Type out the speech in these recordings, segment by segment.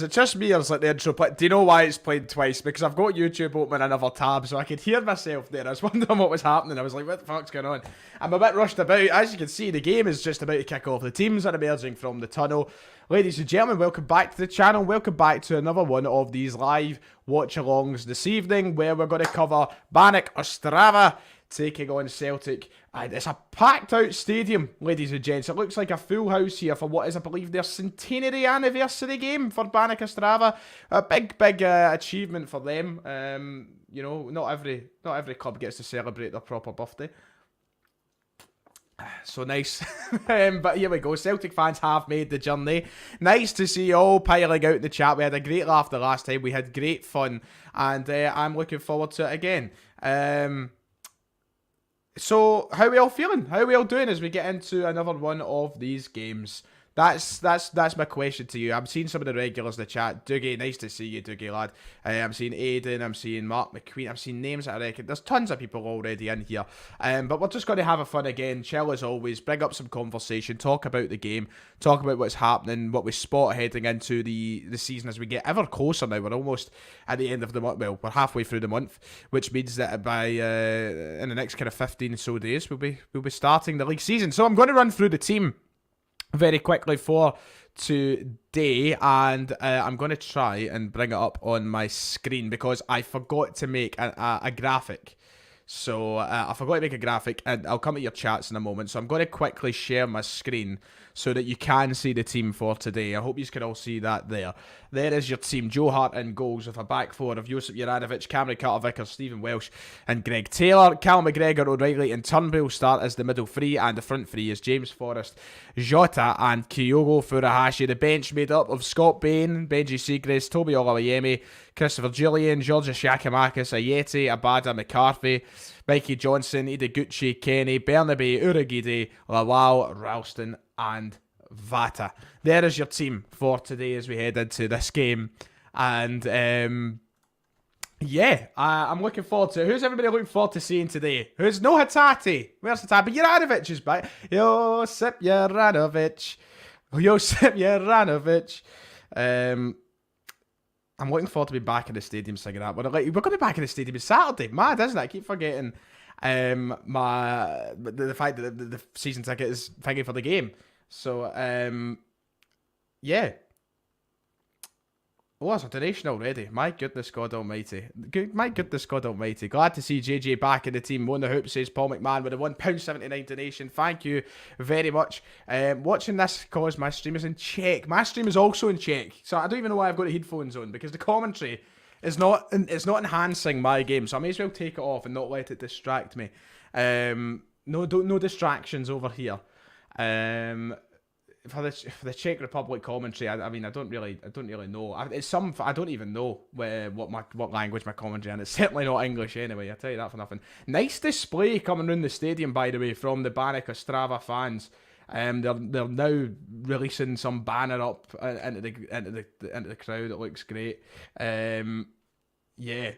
is it just me or is it the intro play? Do you know why it's played twice? Because I've got YouTube open in another tab, so I could hear myself there. I was wondering what was happening. I was like, what the fuck's going on? I'm a bit rushed about. As you can see, the game is just about to kick off. The teams are emerging from the tunnel. Ladies and gentlemen, welcome back to the channel. Welcome back to another one of these live watch-alongs this evening, where we're going to cover Banik Ostrava taking on Celtic. And it's a packed out stadium, ladies and gents. It looks like a full house here for what is, I believe, their centenary anniversary game for Banik Ostrava. A big achievement for them. You know, not every club gets to celebrate their proper birthday. So nice. But here we go. Celtic fans have made the journey. Nice to see you all piling out in the chat. We had a great laugh the last time. We had great fun. And I'm looking forward to it again. So, how are we all feeling? How are we all doing as we get into another one of these games? That's my question to you. I'm seeing some of the regulars in the chat. Dougie, nice to see you, Dougie, lad. I'm seeing Aiden, I'm seeing Mark McQueen, I'm seeing names that I reckon. There's tons of people already in here. But we're just going to have a fun again, chill as always, bring up some conversation, talk about the game, talk about what's happening, what we spot heading into the season as we get ever closer now. We're almost at the end of the month. Well, we're halfway through the month, which means that by in the next kind of 15 or so days, we'll be starting the league season. So I'm going to run through the team very quickly for today, and I'm going to try and bring it up on my screen because I forgot to make a graphic. So I forgot to make a graphic, and I'll come to your chats in a moment. So I'm going to quickly share my screen so that you can see the team for today. I hope you can all see that there. There is your team. Joe Hart in goals with a back four of Josip Juranovic, Cameron Carter-Vickers, Stephen Welsh and Greg Taylor. Cal McGregor, O'Reilly and Turnbull start as the middle three, and the front three is James Forrest, Jota and Kyogo Furuhashi. The bench made up of Scott Bain, Benji Seagraves, Toby Olawayemi, Christopher Julian, Georgia Shakamakis, Ayeti, Abada McCarthy, Mikey Johnson, Ideguchi, Kenny, Bernabe, Uragide, Lawal, Ralston and Vata. There is your team for today as we head into this game. And yeah, I'm looking forward to it. Who's everybody looking forward to seeing today? Who's no Hatati? Where's Hatati? Juranovic is back. Josip Juranovic. Josip Juranovic. I'm looking forward to be back in the stadium singing that. We're going to be back in the stadium on Saturday. Mad, isn't it? I keep forgetting the fact that the season ticket is thinking for the game. So, yeah. Oh, that's a donation already. My goodness God almighty. My goodness God almighty. Glad to see JJ back in the team. Won the hoop, says Paul McMahon with a £1.79 donation. Thank you very much. Watching this because my stream is in Czech. My stream is also in Czech. So I don't even know why I've got the headphones on, because the commentary is not enhancing my game. So I may as well take it off and not let it distract me. No distractions over here. For the Czech Republic commentary, I mean, I don't really know. I don't even know what language my commentary, and it's certainly not English anyway. I tell you that for nothing. Nice display coming around the stadium, by the way, from the Banik Ostrava fans. They're now releasing some banner up into the crowd. It looks great. Yeah.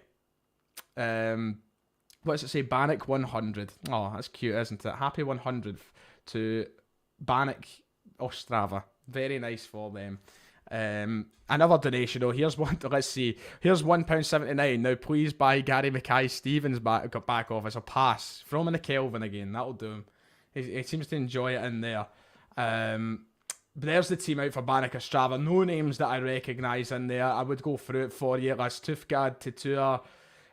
What does it say? Banik 100. Oh, that's cute, isn't it? Happy 100th to Banik Ostrava. Very nice for them. Another donation though. Here's one. Let's see. Here's £1.79. Now please buy Gary Mackay-Stevens back office. A pass. Throw him in the Kelvin again. That'll do him. He seems to enjoy it in there. But there's the team out for Banik Ostrava. No names that I recognise in there. I would go through it for you. That's Tufgad, Titua,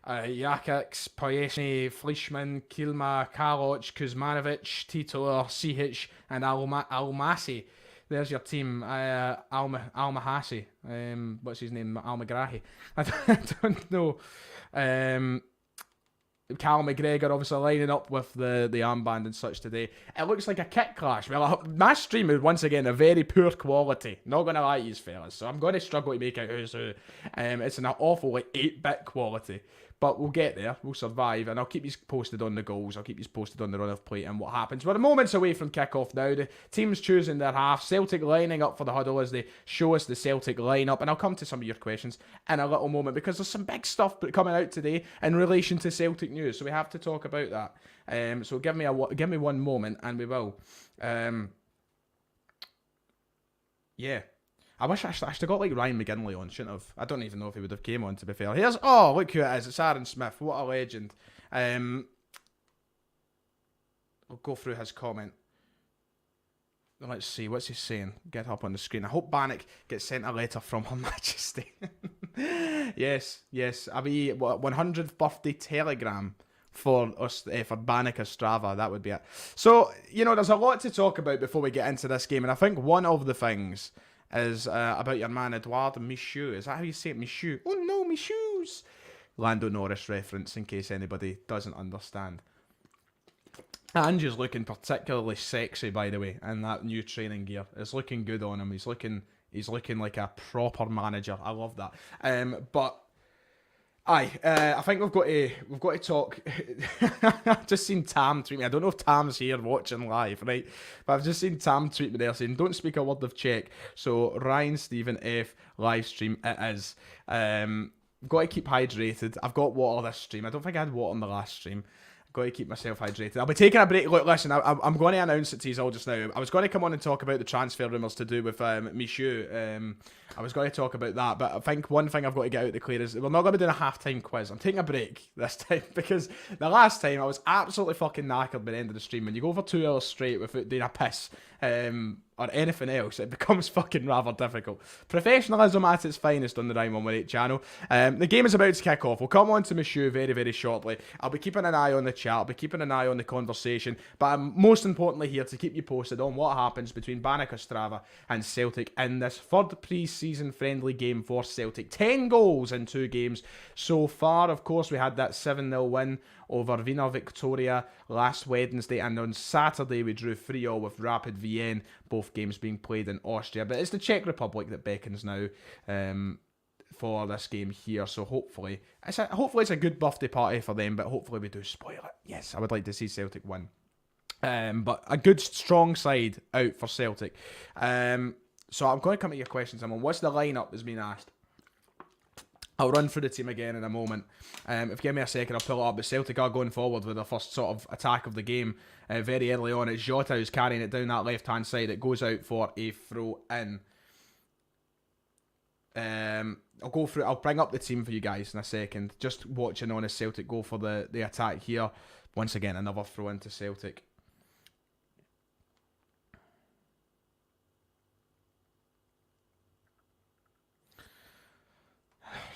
Jakic, Poyesny, Fleischmann, Kilma, Kaloc, Kuzmanovic, Titor, Sihic, and Almasi. There's your team. Almahasi. What's his name? Almagrahi. I don't know. Cal McGregor obviously lining up with the armband and such today. It looks like a kit clash. Well, my stream is once again a very poor quality. Not going to lie to you fellas. So I'm going to struggle to make out who's who. It's an awful like 8-bit quality. But we'll get there. We'll survive. And I'll keep you posted on the goals. I'll keep you posted on the run of play and what happens. We're moments away from kickoff now. The team's choosing their half. Celtic lining up for the huddle as they show us the Celtic lineup. And I'll come to some of your questions in a little moment, because there's some big stuff coming out today in relation to Celtic news. So we have to talk about that. So give me one moment and we will. Yeah. I wish I should have got like Ryan McGinley on, shouldn't have. I don't even know if he would have came on, to be fair. Here's, oh, look who it is. It's Aaron Smith. What a legend. I'll go through his comment. Let's see, what's he saying? Get up on the screen. I hope Banik gets sent a letter from Her Majesty. yes. A wee 100th birthday telegram for us, for Banik Ostrava. That would be it. So, you know, there's a lot to talk about before we get into this game. And I think one of the things is about your man Edouard Michou. Is that how you say it? Michou? Oh no, Michou's! Lando Norris reference, in case anybody doesn't understand. Andrew's looking particularly sexy, by the way, in that new training gear. It's looking good on him. He's looking like a proper manager. I love that. But I think we've got to talk. I've just seen Tam tweet me. I don't know if Tam's here watching live, right? But I've just seen Tam tweet me there saying, "Don't speak a word of Czech." So Ryan Stephen F live stream it is. I've got to keep hydrated. I've got water this stream. I don't think I had water on the last stream. Got to keep myself hydrated. I'll be taking a break. Look, listen, I'm going to announce it to you all just now. I was going to come on and talk about the transfer rumours to do with Michou. I was going to talk about that, but I think one thing I've got to get out the clear is we're not going to be doing a half-time quiz. I'm taking a break this time because the last time I was absolutely fucking knackered by the end of the stream. When you go for 2 hours straight without doing a piss or anything else, it becomes fucking rather difficult. Professionalism at its finest on the Ryan118 channel. The game is about to kick off. We'll come on to Michou very, very shortly. I'll be keeping an eye on the chat. I'll be keeping an eye on the conversation. But I'm most importantly here to keep you posted on what happens between Banik Ostrava and Celtic in this third pre-season friendly game for Celtic. 10 goals in 2 games so far. Of course, we had that 7-0 win over Wiener Victoria last Wednesday, and on Saturday we drew 3-3 with Rapid Vienna, both games being played in Austria. But it's the Czech Republic that beckons now for this game here, so hopefully it's a good birthday party for them, but hopefully we do spoil it. Yes, I would like to see Celtic win. But a good strong side out for Celtic. So I'm going to come to your questions. What's the lineup has been asked? I'll run through the team again in a moment. If you give me a second, I'll pull it up. But Celtic are going forward with their first sort of attack of the game very early on. It's Jota who's carrying it down that left-hand side. It goes out for a throw-in. I'll bring up the team for you guys in a second. Just watching on as Celtic go for the attack here. Once again, another throw-in to Celtic.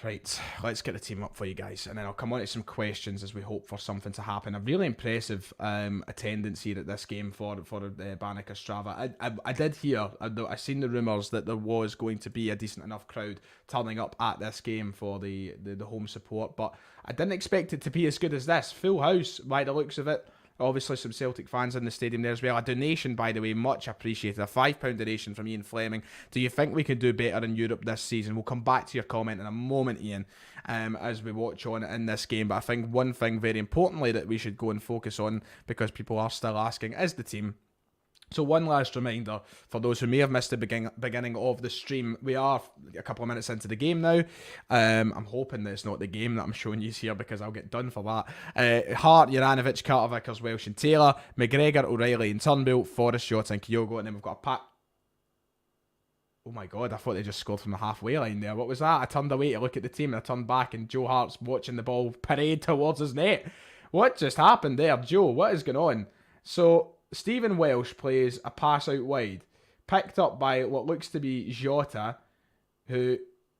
Right, let's get the team up for you guys, and then I'll come on to some questions as we hope for something to happen. A really impressive attendance here at this game for Banik Ostrava. I did hear, I seen the rumours that there was going to be a decent enough crowd turning up at this game for the home support, but I didn't expect it to be as good as this. Full house by the looks of it. Obviously some Celtic fans in the stadium there as well. A donation, by the way, much appreciated. A £5 donation from Ian Fleming. Do you think we could do better in Europe this season? We'll come back to your comment in a moment, Ian, as we watch on in this game. But I think one thing very importantly that we should go and focus on, because people are still asking, is the team. So one last reminder for those who may have missed the beginning of the stream. We are a couple of minutes into the game now. I'm hoping that it's not the game that I'm showing you here, because I'll get done for that. Hart, Juranovic, Carter Vickers, Welsh and Taylor, McGregor, O'Reilly and Turnbull, Forrest, Jota and Kyogo, and then we've got a pack. Oh my god, I thought they just scored from the halfway line there. What was that? I turned away to look at the team and I turned back and Joe Hart's watching the ball parade towards his net. What just happened there, Joe? What is going on? So Stephen Welsh plays a pass out wide, picked up by what looks to be Jota, who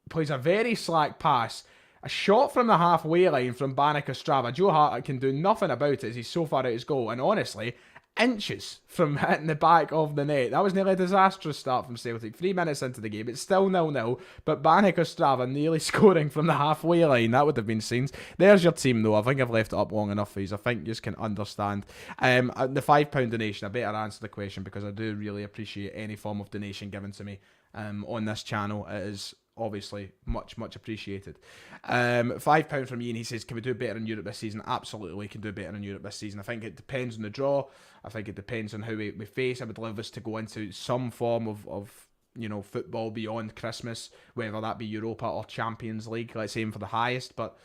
plays a very slack pass. A shot from the halfway line from Banik Ostrava. Joe Hart can do nothing about it as he's so far out his goal, and honestly, inches from hitting the back of the net. That was nearly a disastrous start from Celtic. 3 minutes into the game, it's still 0-0, but Banik Ostrava nearly scoring from the halfway line. That would have been scenes. There's your team though. I think I've left it up long enough for you. I think you can understand. The £5 donation, I better answer the question, because I do really appreciate any form of donation given to me on this channel. It is obviously much appreciated. £5 from Ian. He says, can we do better in Europe this season? Absolutely, we can do better in Europe this season. I think it depends on the draw. I think it depends on how we face. I would love us to go into some form of you know, football beyond Christmas, whether that be Europa or Champions League. Let's aim for the highest, but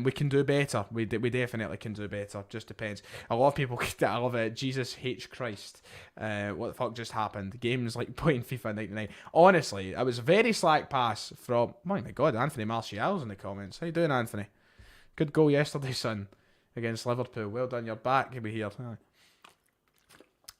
We can do better. We definitely can do better. Just depends. A lot of people, I love it. Jesus H. Christ. What the fuck just happened? Games like playing FIFA 99. Honestly, it was a very slack pass from, oh my god, Anthony Martial's in the comments. How you doing, Anthony? Good goal yesterday, son, against Liverpool. Well done, you're back. You'll be here.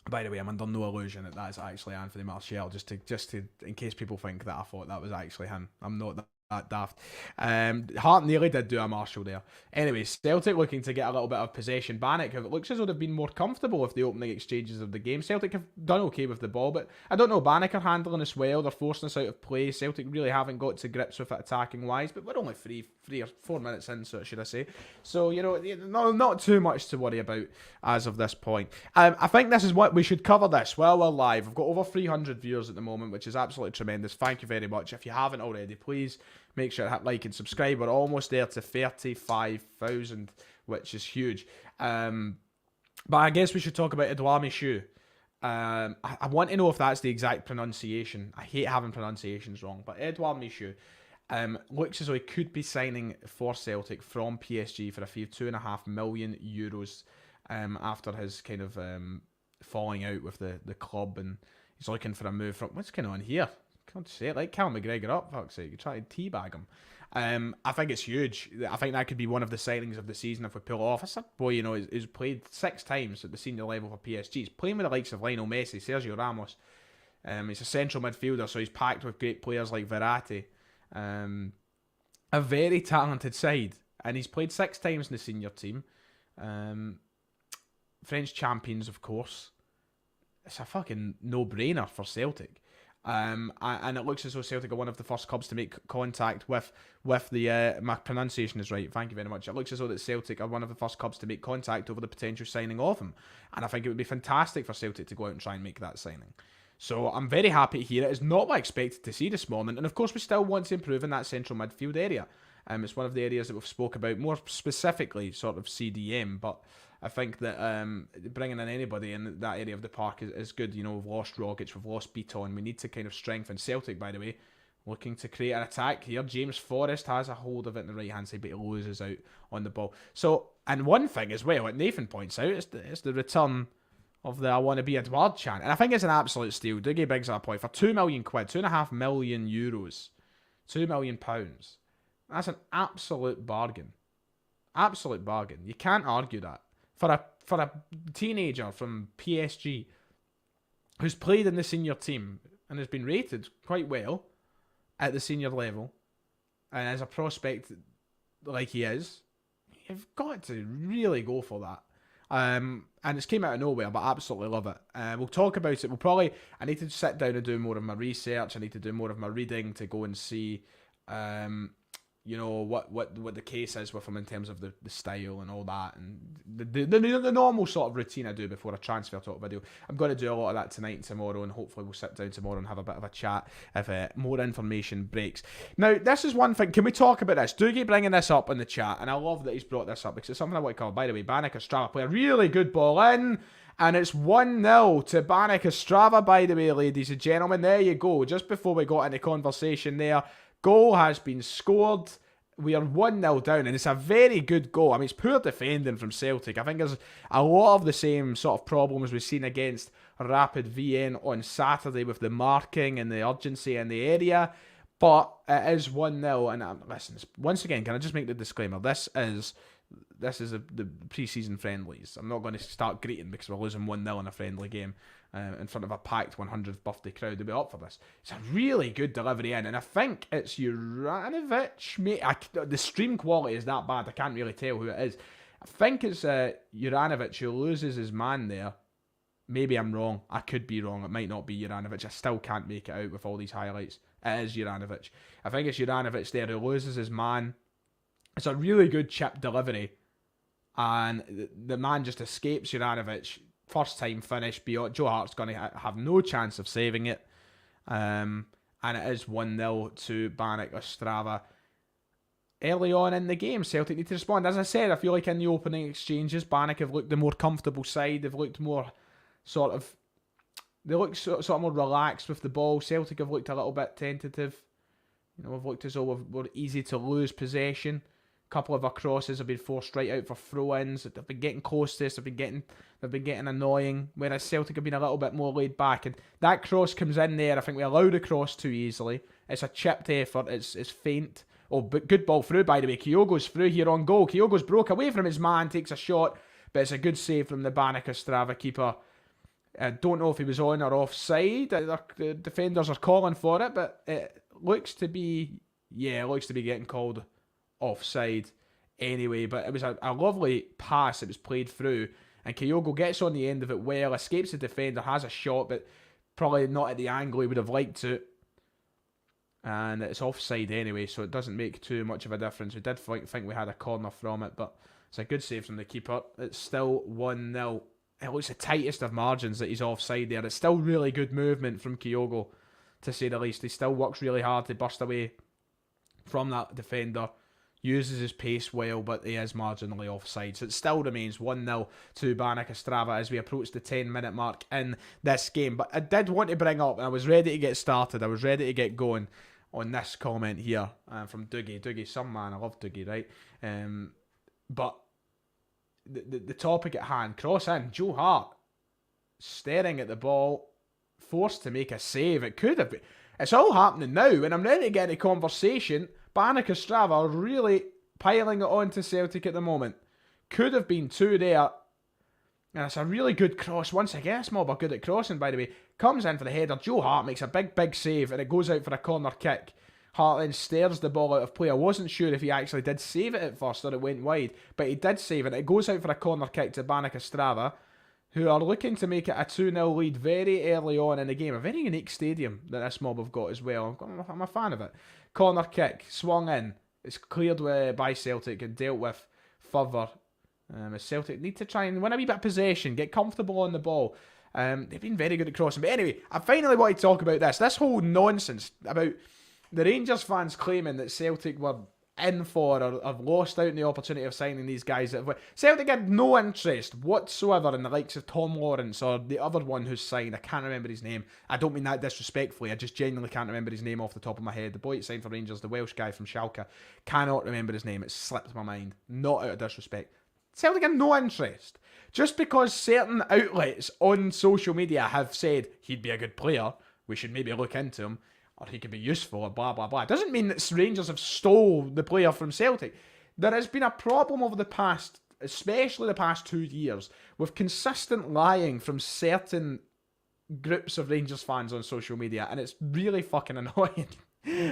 By the way, I'm under no illusion that that's actually Anthony Martial, just to in case people think that I thought that was actually him. I'm not that daft. Hart nearly did do a Marshall there. Anyway, Celtic looking to get a little bit of possession. Banik, it looks as though they've been more comfortable with the opening exchanges of the game. Celtic have done okay with the ball, but I don't know, Banik are handling us well. They're forcing us out of play. Celtic really haven't got to grips with it attacking wise, but we're only 3 or 4 minutes in, so should I say. So, you know, not too much to worry about as of this point. I think this is what we should cover this while we're live. We've got over 300 viewers at the moment, which is absolutely tremendous. Thank you very much. If you haven't already, please make sure to hit like and subscribe. We're almost there to 35,000, which is huge. But I guess we should talk about Edouard Michut. I want to know if that's the exact pronunciation. I hate having pronunciations wrong, but Edouard Michut looks as though he could be signing for Celtic from PSG for a fee of €2.5 million after his kind of falling out with the club, and he's looking for a move from, what's going on here? Can't say it, like Cal McGregor up, fuck's sake, you try to teabag him. I think it's huge. I think that could be one of the signings of the season if we pull it off. It's a boy, you know, he's played 6 times at the senior level for PSG. He's playing with the likes of Lionel Messi, Sergio Ramos. He's a central midfielder, so he's packed with great players like Verratti. A very talented side, and he's played 6 times in the senior team. French champions, of course. It's a fucking no-brainer for Celtic. And it looks as though Celtic are one of the first clubs to make contact with the, my pronunciation is right, thank you very much. It looks as though that Celtic are one of the first clubs to make contact over the potential signing of him. And I think it would be fantastic for Celtic to go out and try and make that signing. So I'm very happy to hear it. It's not what I expected to see this morning. And of course, we still want to improve in that central midfield area. It's one of the areas that we've spoke about, more specifically sort of CDM, but I think that bringing in anybody in that area of the park is good. You know, we've lost Rogic, we've lost Beaton. We need to kind of strengthen. Celtic, by the way, looking to create an attack here. James Forrest has a hold of it in the right-hand side, but he loses out on the ball. So, and one thing as well, what Nathan points out, is the return of the I want to be Edouard chant. And I think it's an absolute steal. Dougie brings up a point. For £2 million, €2.5 million, £2 million. That's an absolute bargain. Absolute bargain. You can't argue that. For a teenager from PSG who's played in the senior team and has been rated quite well at the senior level, and as a prospect like he is, you've got to really go for that. And it's came out of nowhere, but I absolutely love it. We'll talk about it. I need to sit down and do more of my research. I need to do more of my reading to go and see you know, what the case is with him in terms of the style and all that, and the normal sort of routine I do before a transfer talk video. I'm going to do a lot of that tonight and tomorrow, and hopefully we'll sit down tomorrow and have a bit of a chat if more information breaks. Now, this is one thing. Can we talk about this? Dougie bringing this up in the chat, and I love that he's brought this up because it's something I want to cover. By the way, Banik Ostrava play a really good ball in, and it's 1-0 to Banik Ostrava, by the way, ladies and gentlemen. There you go. Just before we got into conversation there, goal has been scored. We are 1-0 down, and it's a very good goal. I mean, it's poor defending from Celtic. I think there's a lot of the same sort of problems we've seen against Rapid VN on Saturday with the marking and the urgency in the area. But it is 1-0, and listen, once again, can I just make the disclaimer? This is the pre-season friendlies. I'm not going to start greeting because we're losing 1-0 in a friendly game in front of a packed 100th birthday crowd. They'll be up for this. It's a really good delivery in, and I think it's Juranovic. Mate, the stream quality is that bad, I can't really tell who it is. I think it's Juranovic who loses his man there. Maybe I'm wrong. I could be wrong. It might not be Juranovic. I still can't make it out with all these highlights. It is Juranovic. I think it's Juranovic there who loses his man. It's a really good chip delivery, and the man just escapes Juranovic. First time finish. Joe Hart's going to have no chance of saving it. And it is 1-0 to Banik Ostrava. Early on in the game, Celtic need to respond. As I said, I feel like in the opening exchanges, Banik have looked the more comfortable side. They've looked more they look sort of more relaxed with the ball. Celtic have looked a little bit tentative. You know, we've looked as though we're easy to lose possession. couple of our crosses have been forced right out for throw-ins. They've been getting close to this. They've been getting annoying. Whereas Celtic have been a little bit more laid back. And that cross comes in there. I think we allow the cross too easily. It's a chipped effort. It's faint. Oh, but good ball through, by the way. Kyogo's through here on goal. Kyogo's broke away from his man, takes a shot. But it's a good save from the Banik Ostrava keeper. I don't know if he was on or offside. The defenders are calling for it, but it looks to be... Yeah, it looks to be getting called offside anyway. But it was a lovely pass that was played through. And Kyogo gets on the end of it well, escapes the defender, has a shot, but probably not at the angle he would have liked to. And it's offside anyway, so it doesn't make too much of a difference. We did think we had a corner from it, but it's a good save from the keeper. It's still 1-0. It looks the tightest of margins that he's offside there. It's still really good movement from Kyogo, to say the least. He still works really hard to burst away from that defender. Uses his pace well, but he is marginally offside. So it still remains 1-0 to Banik Ostrava as we approach the 10-minute mark in this game. But I did want to bring up, and I was ready to get started, I was ready to get going on this comment here from Dougie. Dougie, some man, I love Dougie, right? But the topic at hand, cross in, Joe Hart, staring at the ball, forced to make a save. It could have been. It's all happening now, and I'm ready to get a conversation. Banik Ostrava really piling it on to Celtic at the moment. Could have been 2 there. And it's a really good cross. Once again, Small are good at crossing, by the way. Comes in for the header. Joe Hart makes a big save, and it goes out for a corner kick. Hart then stares the ball out of play. I wasn't sure if he actually did save it at first or it went wide, but he did save it. It goes out for a corner kick to Banik Ostrava, who are looking to make it a 2-0 lead very early on in the game. A very unique stadium that this mob have got as well. I'm a fan of it. Corner kick, swung in. It's cleared by Celtic and dealt with further. Celtic need to try and win a wee bit of possession, get comfortable on the ball. They've been very good at crossing. But anyway, I finally want to talk about this. This whole nonsense about the Rangers fans claiming that Celtic were in for or have lost out on the opportunity of signing these guys. Celtic had no interest whatsoever in the likes of Tom Lawrence or the other one who's signed. I can't remember his name. I don't mean that disrespectfully. I just genuinely can't remember his name off the top of my head. The boy that signed for Rangers, the Welsh guy from Schalke, cannot remember his name. It slipped my mind. Not out of disrespect. Celtic had no interest. Just because certain outlets on social media have said he'd be a good player, we should maybe look into him, or he could be useful, or blah, blah, blah. It doesn't mean that Rangers have stole the player from Celtic. There has been a problem over the past, especially the past 2 years, with consistent lying from certain groups of Rangers fans on social media, and it's really fucking annoying.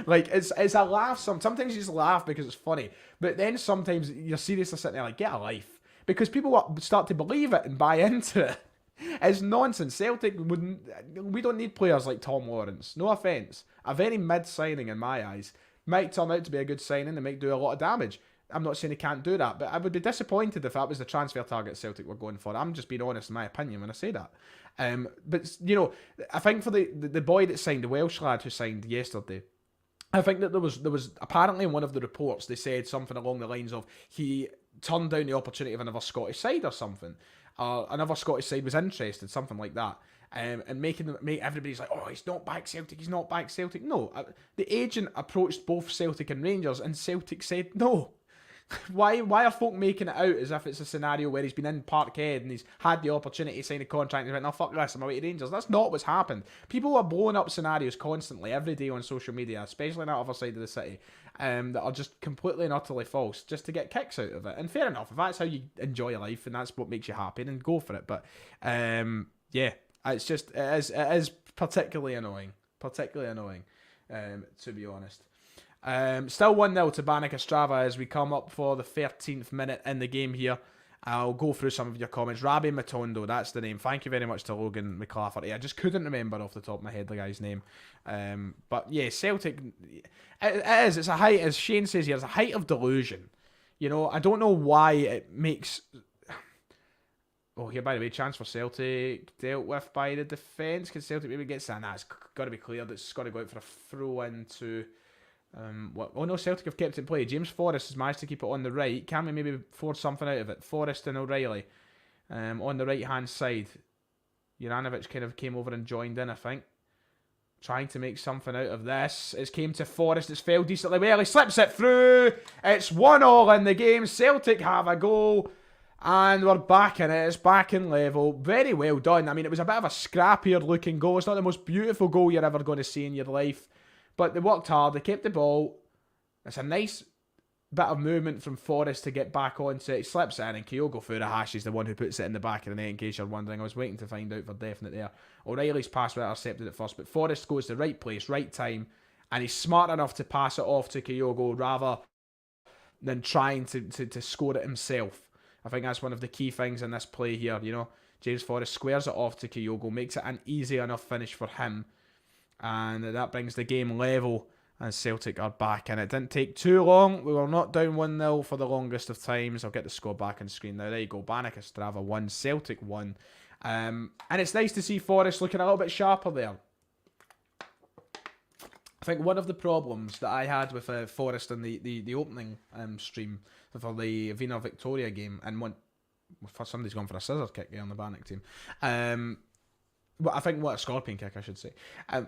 Like, it's a laugh. Sometimes you just laugh because it's funny, but then sometimes you're seriously sitting there like, get a life. Because people start to believe it and buy into it. It's nonsense. Celtic we don't need players like Tom Lawrence. No offence. A very mid-signing in my eyes. Might turn out to be a good signing and might do a lot of damage. I'm not saying he can't do that, but I would be disappointed if that was the transfer target Celtic were going for. I'm just being honest in my opinion when I say that. But, you know, I think for the boy that signed, the Welsh lad who signed yesterday, I think that there was apparently in one of the reports they said something along the lines of he turned down the opportunity of another Scottish side or something. Another Scottish side was interested, something like that. And make everybody's like, oh, he's not back Celtic, he's not back Celtic. No, the agent approached both Celtic and Rangers and Celtic said no. Why are folk making it out as if it's a scenario where he's been in Parkhead and he's had the opportunity to sign a contract and he's like, no, fuck this, I'm away to Rangers. That's not what's happened. People are blowing up scenarios constantly, every day on social media, especially on that other side of the city, that are just completely and utterly false, just to get kicks out of it. And fair enough, if that's how you enjoy life and that's what makes you happy, then go for it. But, yeah, it's just, it is particularly annoying. To be honest. Still 1-0 to Banik Ostrava as we come up for the 13th minute in the game here. I'll go through some of your comments. Rabbi Matondo, that's the name. Thank you very much to Logan McClafferty. I just couldn't remember off the top of my head the guy's name. But yeah, Celtic, it is. It's a height, as Shane says here, it's a height of delusion. You know, I don't know why it makes... Oh, here, by the way, chance for Celtic dealt with by the defence. Can Celtic maybe get that? Nah, it's got to be cleared. It's got to go out for a throw-in to... Oh no, Celtic have kept it in play. James Forrest has managed to keep it on the right. Can we maybe force something out of it? Forrest and O'Reilly on the right hand side. Juranovic kind of came over and joined in, I think. trying to make something out of this. It's came to Forrest. It's failed decently well. He slips it through. It's 1-1 in the game. Celtic have a goal. And we're back in it. It's back in level. Very well done. I mean, it was a bit of a scrappier looking goal. It's not the most beautiful goal you're ever going to see in your life. But they worked hard. They kept the ball. It's a nice bit of movement from Forrest to get back onto it. He slips it in, and Kyogo Furuhashi is the one who puts it in the back of the net, in case you're wondering. I was waiting to find out for definite there. O'Reilly's pass was intercepted at first, but Forrest goes to the right place, right time, and he's smart enough to pass it off to Kyogo rather than trying to score it himself. I think that's one of the key things in this play here, you know. James Forrest squares it off to Kyogo, makes it an easy enough finish for him, and that brings the game level, and Celtic are back. And it didn't take too long. We were not down 1-0 for the longest of times. I'll get the score back on screen now. There you go. Banik Ostrava 1, Celtic 1. And it's nice to see Forrest looking a little bit sharper there. I think one of the problems that I had with Forrest in the opening stream for the Vina Victoria game, and somebody's gone for a scissor kick there on the Banik team. Well, I think a scorpion kick, I should say.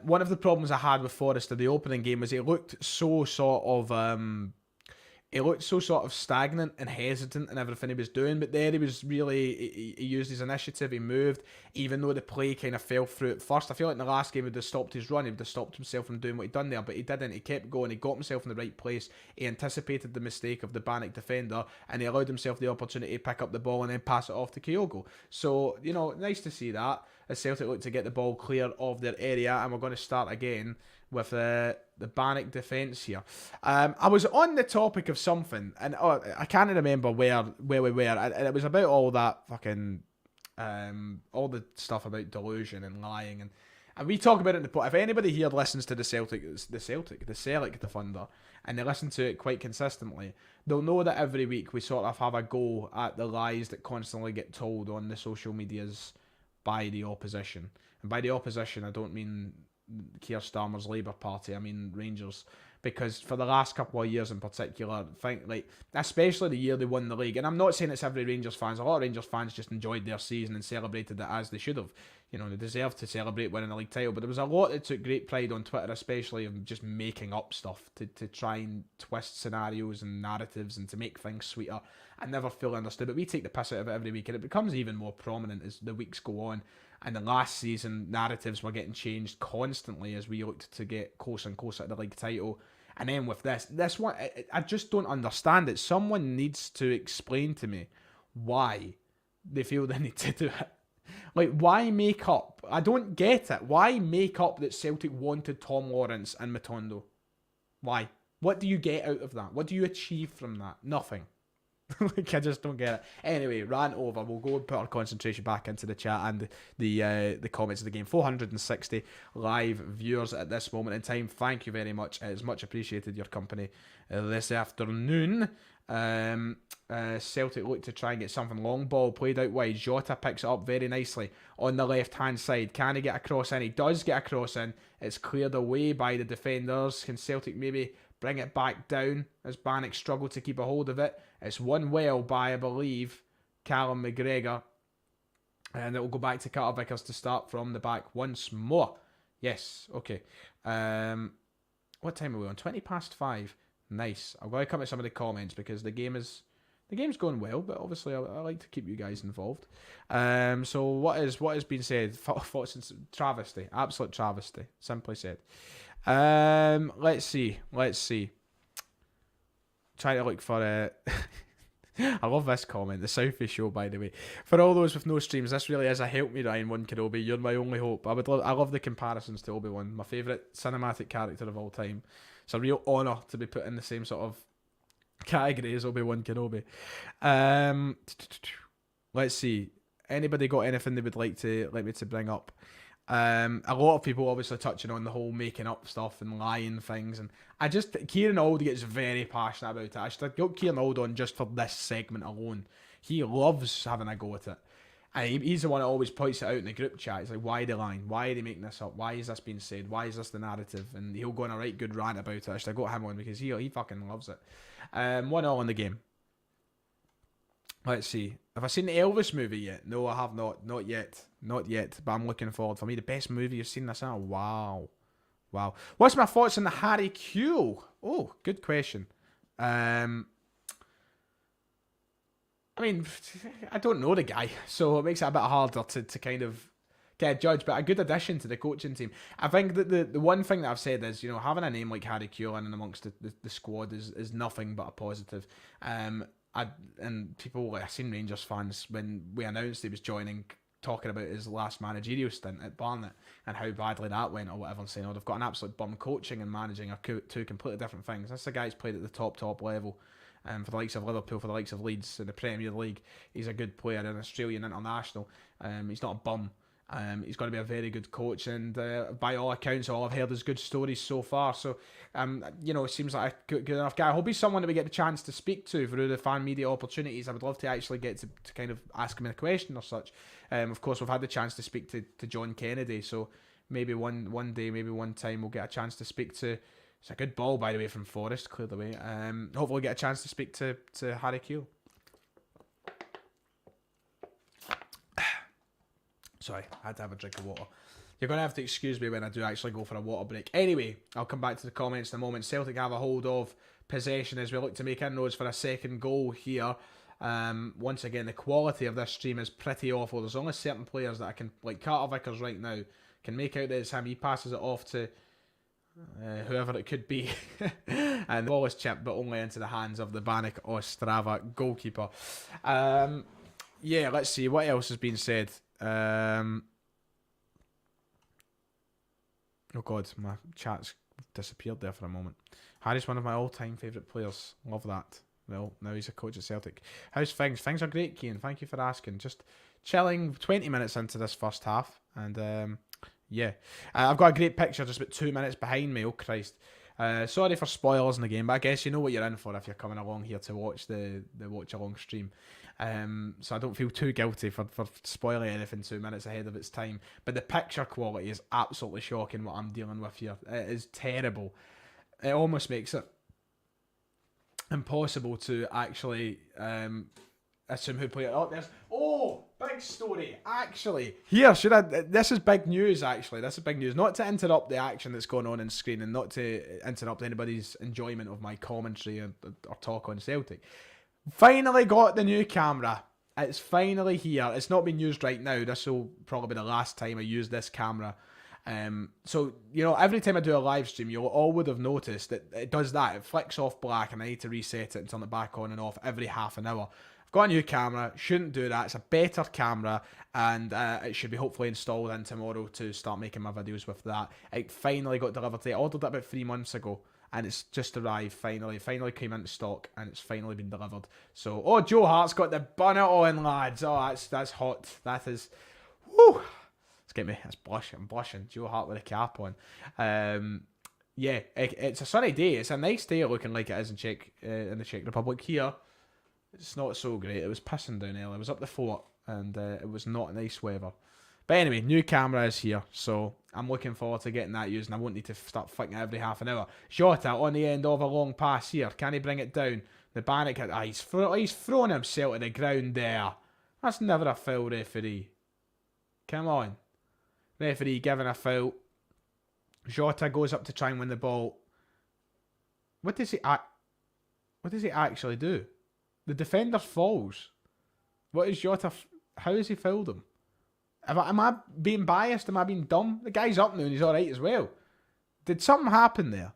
One of the problems I had with Forrest in the opening game was he looked so sort of stagnant and hesitant in everything he was doing. But there he was really, he used his initiative, he moved, even though the play kind of fell through at first. I feel like in the last game he would have stopped his run, he would have stopped himself from doing what he'd done there, but he didn't. He kept going, he got himself in the right place, he anticipated the mistake of the Banik defender, and he allowed himself the opportunity to pick up the ball and then pass it off to Kyogo. So, you know, nice to see that, as Celtic look to get the ball clear of their area, and we're going to start again with the Banik defence here. I was on the topic of something, and I can't remember where we were, and it was about all that fucking, all the stuff about delusion and lying, and we talk about it in the pot. If anybody here listens to the Celtic Defender, and they listen to it quite consistently, they'll know that every week we sort of have a go at the lies that constantly get told on the social medias by the opposition. And by the opposition, I don't mean Keir Starmer's Labour Party, I mean Rangers, because for the last couple of years in particular, especially the year they won the league, and I'm not saying it's every Rangers fans, a lot of Rangers fans just enjoyed their season and celebrated it as they should have. You know, they deserved to celebrate winning a league title, but there was a lot that took great pride on Twitter, especially of just making up stuff to try and twist scenarios and narratives and to make things sweeter. I never fully understood it. We take the piss out of it every week, and it becomes even more prominent as the weeks go on. And the last season, narratives were getting changed constantly as we looked to get closer and closer to the league title. And then with this one, I just don't understand it. Someone needs to explain to me why they feel they need to do it. Like, why make up? I don't get it. Why make up that Celtic wanted Tom Lawrence and Matondo? Why? What do you get out of that? What do you achieve from that? Nothing. Like, I just don't get it. Anyway, rant over. We'll go and put our concentration back into the chat and the comments of the game. 460 live viewers at this moment in time. Thank you very much. It is much appreciated, your company this afternoon. Celtic look to try and get something. Long ball played out wide. Jota picks it up very nicely on the left hand side. Can he get a cross in? He does get a cross in. It's cleared away by the defenders. Can Celtic maybe bring it back down as Banik struggled to keep a hold of it? It's won well by, I believe, Callum McGregor. And it will go back to Carter Vickers to start from the back once more. Yes, okay. What time are we on? 5:20. Nice. I'm going to come at some of the comments because the game's going well, but obviously I like to keep you guys involved. So what has been said? Travesty. Absolute travesty. Simply said. Let's see. Trying to look for I love this comment. The Southie Show, by the way. For all those with no streams, this really is a help me, Ryan1 Kenobi. You're my only hope. I love the comparisons to Obi-Wan, my favourite cinematic character of all time. It's a real honour to be put in the same sort of category as Obi-Wan Kenobi. Let's see. Anybody got anything they would like me to bring up? A lot of people obviously touching on the whole making up stuff and lying things, and Kieran Auld gets very passionate about it. I should have got Kieran Auld on just for this segment alone. He loves having a go at it, and he's the one that always points it out in the group chat. He's like, why are they lying? Why are they making this up? Why is this being said? Why is this the narrative? And he'll go on a right good rant about it. I should have got him on because he fucking loves it. 1-1 in the game. Let's see. Have I seen the Elvis movie yet? No, I have not. Not yet. But I'm looking forward. For me, the best movie you've seen this in a while. Wow. What's my thoughts on the Harry Q? Oh, good question. Um, I mean, I don't know the guy, so it makes it a bit harder to kind of get a judge, but a good addition to the coaching team. I think that the one thing that I've said is, having a name like Harry Kewell in amongst the squad is nothing but a positive. And people, like, I've seen Rangers fans when we announced he was joining, talking about his last managerial stint at Barnet and how badly that went or whatever, and saying, oh, they've got an absolute bum. Coaching and managing are two completely different things. That's a guy who's played at the top level. For the likes of Liverpool, for the likes of Leeds in the Premier League. He's a good player, an Australian international. He's not a bum. He's going to be a very good coach, and by all accounts, all I've heard is good stories so far. So, it seems like a good enough guy. I hope he's someone that we get the chance to speak to through the fan media opportunities. I would love to actually get to kind of ask him a question or such. Of course, we've had the chance to speak to John Kennedy, so maybe one day, maybe one time, we'll get a chance to speak to. It's a good ball, by the way, from Forrest, cleared away. Hopefully we'll get a chance to speak to Harry Kewell. Sorry, I had to have a drink of water. You're going to have to excuse me when I do actually go for a water break. Anyway, I'll come back to the comments in a moment. Celtic have a hold of possession as we look to make inroads for a second goal here. Once again, the quality of this stream is pretty awful. There's only certain players that I can, like Carter Vickers right now, can make out that it's him. He passes it off to whoever it could be, and the ball is chipped, but only into the hands of the Banik Ostrava goalkeeper. Yeah, let's see what else has been said. Oh god, my chat's disappeared there for a moment. Harry's one of my all-time favourite players. Love that. Well, now he's a coach at Celtic. How's things? Things are great, Keane. Thank you for asking. Just chilling 20 minutes into this first half, and yeah, I've got a great picture just about 2 minutes behind me. Oh Christ! Sorry for spoilers in the game, but I guess you know what you're in for if you're coming along here to watch the Watchalong stream. So I don't feel too guilty for spoiling anything 2 minutes ahead of its time. But the picture quality is absolutely shocking. What I'm dealing with here, it is terrible. It almost makes it impossible to actually assume who played it. Oh, there's big story. Actually, here this is big news. Actually, this is big news. Not to interrupt the action that's going on screen, and not to interrupt anybody's enjoyment of my commentary or talk on Celtic. Finally got the new camera. It's finally here. It's not being used right now. This will probably be the last time I use this camera. So, every time I do a live stream, you all would have noticed that it does that. It flicks off black and I need to reset it and turn it back on and off every half an hour. I've got a new camera. Shouldn't do that. It's a better camera, and it should be hopefully installed in tomorrow to start making my videos with that. It finally got delivered today. I ordered it about 3 months ago, and it's just arrived finally. Finally came into stock, and it's finally been delivered. So, Joe Hart's got the bonnet on, lads. Oh, that's hot. That is, woo. Let's get me. It's blushing. I'm blushing. Joe Hart with a cap on. Yeah, it's a sunny day. It's a nice day looking like it is in the Czech Republic. Here, it's not so great. It was pissing down earlier. I was up the fort, and it was not nice weather. But anyway, new camera is here, so I'm looking forward to getting that used, and I won't need to start flicking it every half an hour. Jota on the end of a long pass here. Can he bring it down? The Banik, he's thrown himself to the ground there. That's never a foul, referee. Come on. Referee giving a foul. Jota goes up to try and win the ball. What does he actually do? The defender falls. What is Jota? How has he fouled him? Am I being biased? Am I being dumb? The guy's up now and he's alright as well. Did something happen there?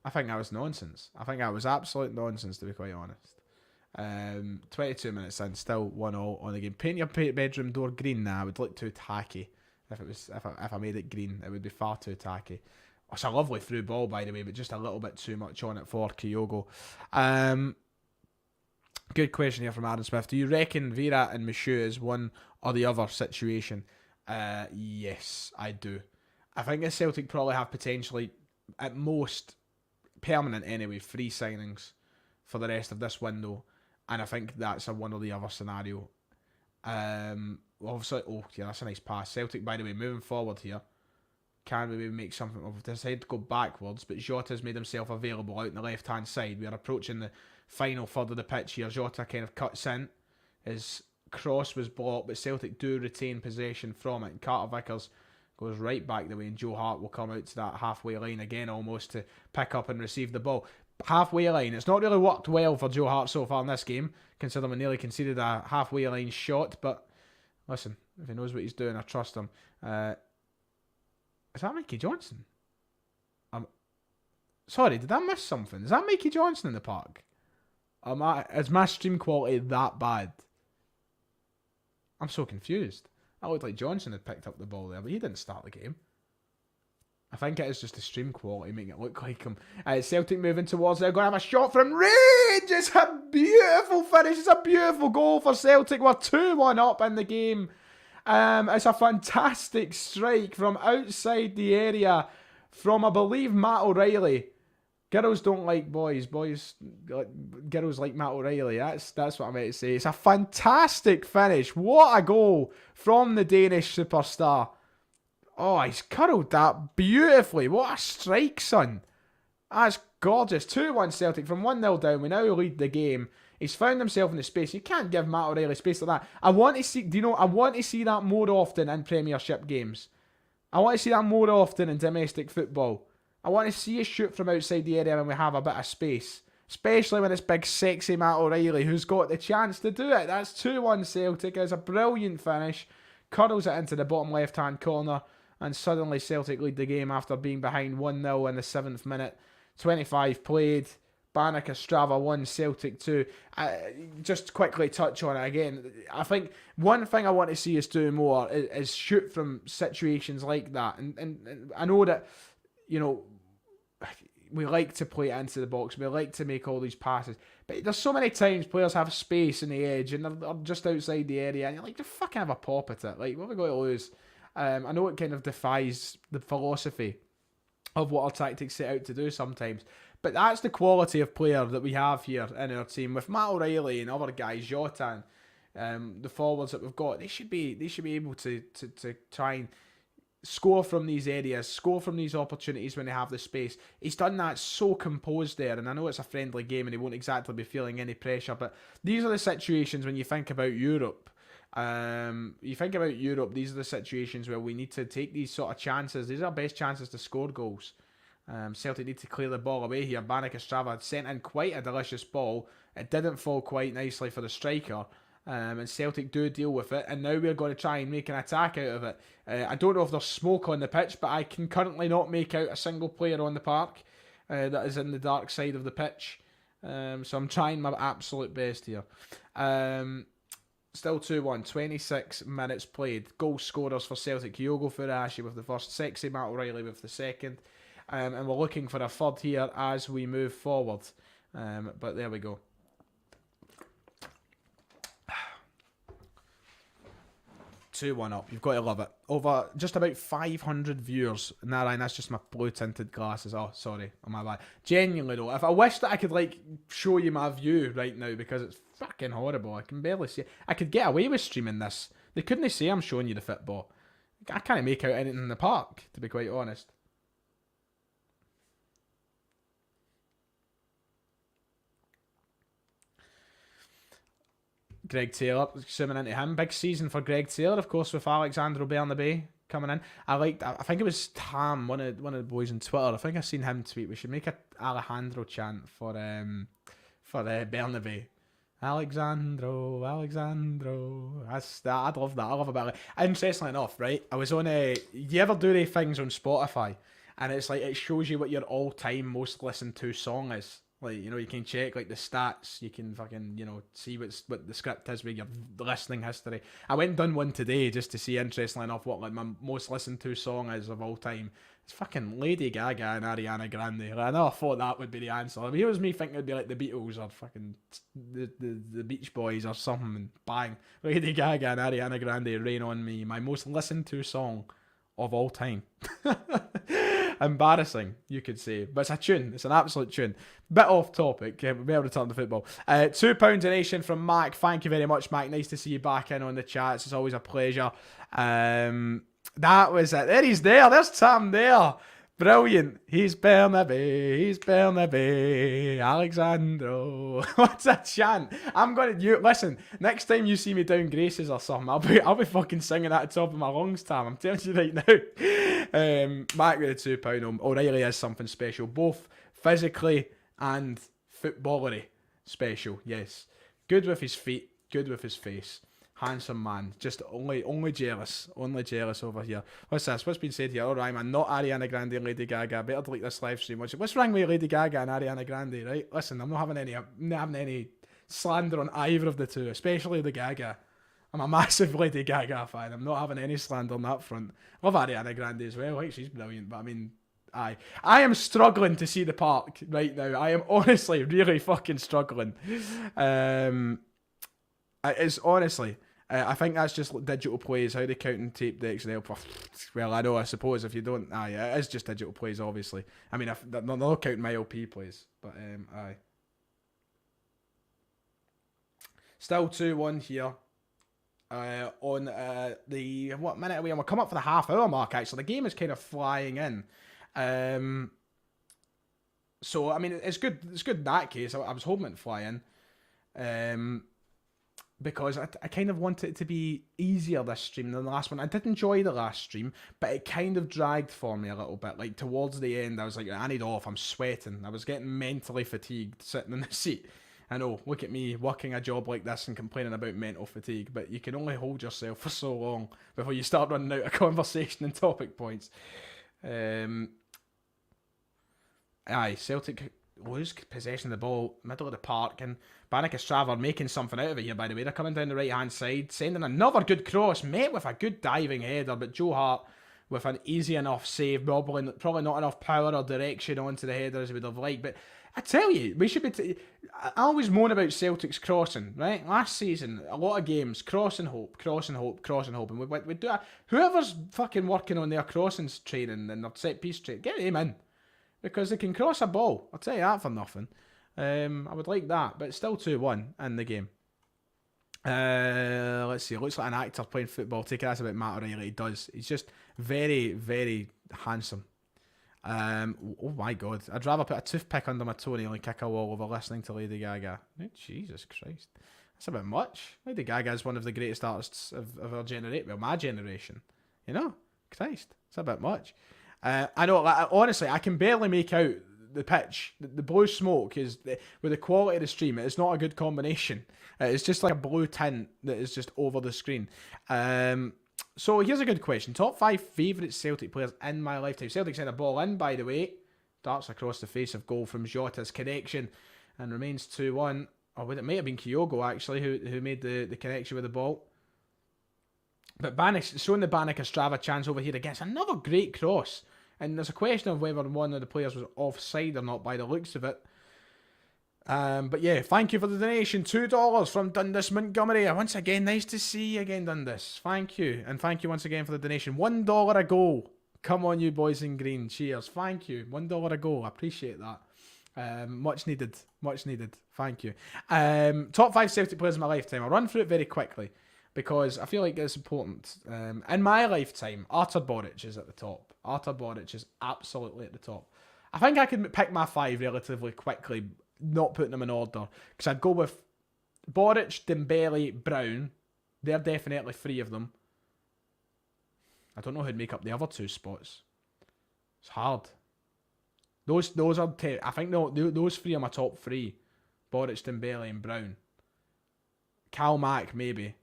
I think that was nonsense. I think that was absolute nonsense, to be quite honest. 22 minutes in, still 1-0 on the game. Paint your bedroom door green now. It would look too tacky. If I made it green, it would be far too tacky. It's a lovely through ball, by the way, but just a little bit too much on it for Kyogo. Good question here from Adam Smith. Do you reckon Vera and Michu is one or the other situation? Yes, I do. I think the Celtic probably have potentially, at most, permanent anyway, free signings for the rest of this window. And I think that's a one or the other scenario. Obviously, that's a nice pass. Celtic, by the way, moving forward here. Can we make something of this? Decided to go backwards, but Jota's made himself available out on the left-hand side. We are approaching the final third of the pitch here. Jota kind of cuts in. His cross was blocked, but Celtic do retain possession from it. Carter Vickers Goes right back the way, and Joe Hart will come out to that halfway line again almost to pick up and receive the ball. Halfway line. It's not really worked well for Joe Hart so far in this game, considering we nearly conceded a halfway line shot. But listen, if he knows what he's doing, I trust him. Is that Mikey Johnson? Sorry, did I miss something? Is that Mikey Johnson in the park? Is my stream quality that bad? I'm so confused. That looked like Johnson had picked up the ball there, but he didn't start the game. I think it is just the stream quality making it look like him. Celtic moving towards there. Going to have a shot from range. It's a beautiful finish. It's a beautiful goal for Celtic. We're 2-1 up in the game. It's a fantastic strike from outside the area from, I believe, Matt O'Reilly. Girls don't like boys. Girls like Matt O'Reilly. That's what I meant to say. It's a fantastic finish. What a goal from the Danish superstar. Oh, he's curled that beautifully. What a strike, son. That's gorgeous. 2-1 Celtic from 1-0 down. We now lead the game. He's found himself in the space. You can't give Matt O'Reilly space like that. I want to see that more often in Premiership games. I want to see that more often in domestic football. I want to see a shoot from outside the area when we have a bit of space. Especially when it's big, sexy Matt O'Reilly who's got the chance to do it. That's 2-1 Celtic. It's a brilliant finish. Curls it into the bottom left-hand corner. And suddenly Celtic lead the game after being behind 1-0 in the 7th minute. 25 played. Banik Ostrava 1, Celtic 2. Just quickly touch on it again. I think one thing I want to see us do more is shoot from situations like that. And I know that, you know, we like to play it into the box. We like to make all these passes. But there's so many times players have space in the edge and they're just outside the area. And you're like, just fucking have a pop at it. Like, what are we going to lose? I know it kind of defies the philosophy of what our tactics set out to do sometimes. But that's the quality of player that we have here in our team. With Matt O'Reilly and other guys, Jota, the forwards that we've got, they should be able to try and score from these areas, score from these opportunities when they have the space. He's done that so composed there, and I know it's a friendly game and he won't exactly be feeling any pressure, but these are the situations when you think about Europe. These are the situations where we need to take these sort of chances. These are our best chances to score goals. Celtic need to clear the ball away here. Banik Ostrava had sent in quite a delicious ball. It didn't fall quite nicely for the striker. And Celtic do deal with it. And now we're going to try and make an attack out of it. I don't know if there's smoke on the pitch, but I can currently not make out a single player on the park that is in the dark side of the pitch. So I'm trying my absolute best here. Still 2-1, 26 minutes played. Goal scorers for Celtic. Kyogo Furuhashi with the first, Sexy Matt O'Reilly with the second. And we're looking for a third here as we move forward. But there we go. 2-1 up. You've got to love it. Over just about 500 viewers. Nah, Ryan, that's just my blue tinted glasses. Oh, sorry. Oh, my bad. Genuinely though, if I wish that I could like show you my view right now because it's fucking horrible. I can barely see it. I could get away with streaming this. They couldn't say I'm showing you the football. I can't make out anything in the park, to be quite honest. Greg Taylor, zooming into him. Big season for Greg Taylor, of course, with Alexandro Bernabé coming in. I think it was Tam, one of the boys on Twitter. I think I've seen him tweet. We should make a Alejandro chant for Bernabé. Alexandro. I'd love that. I love about it. Interestingly enough, right? I was on you ever do these things on Spotify, and it's like it shows you what your all-time most listened to song is. Like, you know, you can check like the stats, you can fucking, you know, see what the script is with your listening history. I went and done one today just to see, interestingly enough, what like my most listened to song is of all time. It's fucking Lady Gaga and Ariana Grande. Like, I never thought that would be the answer. I mean, here was me thinking it'd be like the Beatles or fucking the Beach Boys or something, and bang, Lady Gaga and Ariana Grande, Rain on Me, my most listened to song of all time. Embarrassing, you could say, but it's a tune. It's an absolute tune. Bit off topic. We'll be able to turn to football. £2 donation from Mac. Thank you very much, Mac. Nice to see you back in on the chats. It's always a pleasure. That was it. There he's there. There's Tam there. Brilliant. He's Bernabe. He's Bernabe. Alexandro. What's that chant? I'm gonna listen. Next time you see me down Graces or something, I'll be fucking singing at the top of my lungs, Tam. I'm telling you right now. Back with the £2 home. O'Reilly is something special, both physically and footballery special. Yes, good with his feet, good with his face. Handsome man, just only jealous over here. What's this? What's been said here? All right, man, not Ariana Grande and Lady Gaga. Better delete this live stream. What's wrong with Lady Gaga and Ariana Grande, right? Listen, I'm not having any slander on either of the two, especially the Gaga. I'm a massive Lady Gaga fan. I'm not having any slander on that front. Love Ariana Grande as well. Like, she's brilliant, but I mean, I am struggling to see the park right now. I am honestly really fucking struggling. It's honestly. I think that's just digital plays, how they count and tape decks and help. Well, I know, I suppose if you don't, it is just digital plays, obviously. I mean, they're not counting my LP plays, but aye. Still 2-1 here. On the, what minute are we on? We're coming up for the half-hour mark, actually. The game is kind of flying in. So, I mean, it's good in that case. I was hoping it'd fly in. Because I kind of want it to be easier this stream than the last one. I did enjoy the last stream, but it kind of dragged for me a little bit. Like, towards the end, I was like, I need off, I'm sweating. I was getting mentally fatigued sitting in the seat. I know, look at me working a job like this and complaining about mental fatigue, but you can only hold yourself for so long before you start running out of conversation and topic points. Aye, Celtic lose possession of the ball, middle of the park, and Banik Ostrava are making something out of it here, by the way. They're coming down the right-hand side, sending another good cross, met with a good diving header, but Joe Hart with an easy enough save, probably not enough power or direction onto the header as we'd have liked, but I tell you, we should be... I always moan about Celtic's crossing, right? Last season, a lot of games, cross and hope, and we do... Whoever's fucking working on their crossings training and their set-piece training, get them in. Because they can cross a ball. I'll tell you that for nothing. I would like that. But it's still 2-1 in the game. Let's see. Looks like an actor playing football. Take it as about Matt O'Reilly. He does. He's just very, very handsome. Oh my God. I'd rather put a toothpick under my toe and only kick a wall over listening to Lady Gaga. Oh, Jesus Christ. That's a bit much. Lady Gaga is one of the greatest artists of our generation. Well, my generation. You know? Christ. It's a bit much. I know, like, honestly, I can barely make out the pitch. The blue smoke is, with the quality of the stream, it's not a good combination. It's just like a blue tint that is just over the screen. So here's a good question. Top 5 favourite Celtic players in my lifetime. Celtic sent a ball in, by the way. Darts across the face of goal from Jota's connection and remains 2-1. Or it may have been Kyogo, actually, who made the connection with the ball. But showing the Banik Ostrava chance over here against another great cross. And there's a question of whether one of the players was offside or not by the looks of it. But yeah, thank you for the donation. $2 from Dundas Montgomery. Once again, nice to see you again, Dundas. Thank you. And thank you once again for the donation. $1 a goal. Come on, you boys in green. Cheers. Thank you. $1 a goal. I appreciate that. Much needed. Much needed. Thank you. Top 5 Celtic players in my lifetime. I'll run through it very quickly, because I feel like it's important. In my lifetime, Artur Boric is at the top. Artur Boric is absolutely at the top. I think I can pick my 5 relatively quickly, not putting them in order. Because I'd go with Boric, Dembele, Brown. They're definitely 3 of them. I don't know who'd make up the other 2 spots. It's hard. Those are... I think those 3 are my top 3. Boric, Dembele and Brown. Cal Mack, maybe.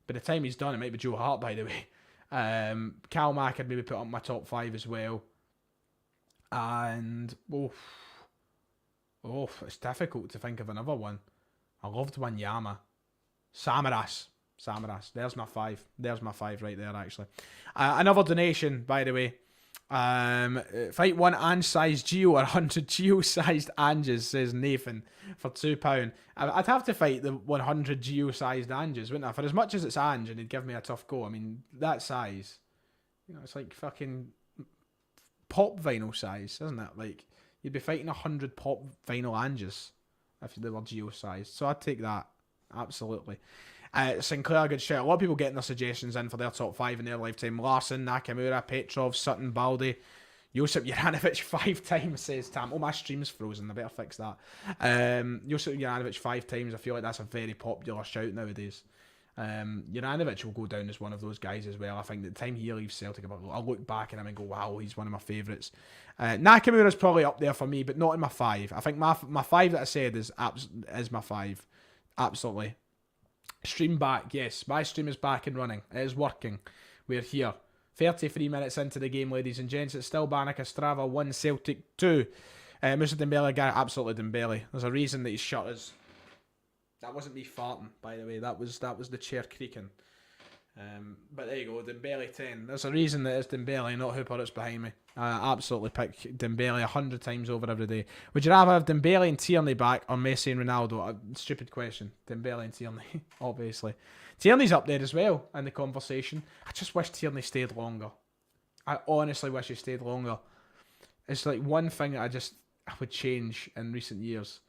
By the time he's done, it might be Joe Hart, by the way. Cal Mack I'd maybe put up my top 5 as well. And, it's difficult to think of another one. I loved Wanyama. Samaras. There's my 5. There's my 5 right there, actually. Another donation, by the way. Fight 1 Ange sized Geo or 100 Geo sized Anges, says Nathan, for £2. I'd have to fight the 100 Geo sized Anges, wouldn't I? For as much as it's Ange and he'd give me a tough go. I mean, that size, you know, it's like fucking pop vinyl size, isn't it? Like, you'd be fighting 100 pop vinyl Anges if they were Geo sized. So I'd take that, absolutely. Sinclair, good shout. A lot of people getting their suggestions in for their top 5 in their lifetime. Larson, Nakamura, Petrov, Sutton, Baldy, Josip Juranovic 5 times, says Tam. Oh, my stream's frozen. I better fix that. Josip Juranovic 5 times. I feel like that's a very popular shout nowadays. Juranovic will go down as one of those guys as well. I think the time he leaves Celtic, I'll look back at him and go, wow, he's one of my favourites. Nakamura's probably up there for me, but not in my 5. I think my 5 that I said is my 5. Absolutely. Stream back, yes. My stream is back and running. It is working. We're here. 33 minutes into the game, ladies and gents. It's still Banik Ostrava 1, Celtic 2. Musa Dembele guy, absolutely Dembele. There's a reason that he's shut us. That wasn't me farting, by the way. That was the chair creaking. But there you go, Dembele 10. There's a reason that it's Dembele, not Hooper that's behind me. I absolutely pick Dembele 100 times over every day. Would you rather have Dembele and Tierney back or Messi and Ronaldo? A stupid question. Dembele and Tierney, obviously. Tierney's up there as well in the conversation. I just wish Tierney stayed longer. I honestly wish he stayed longer. It's like one thing I would change in recent years.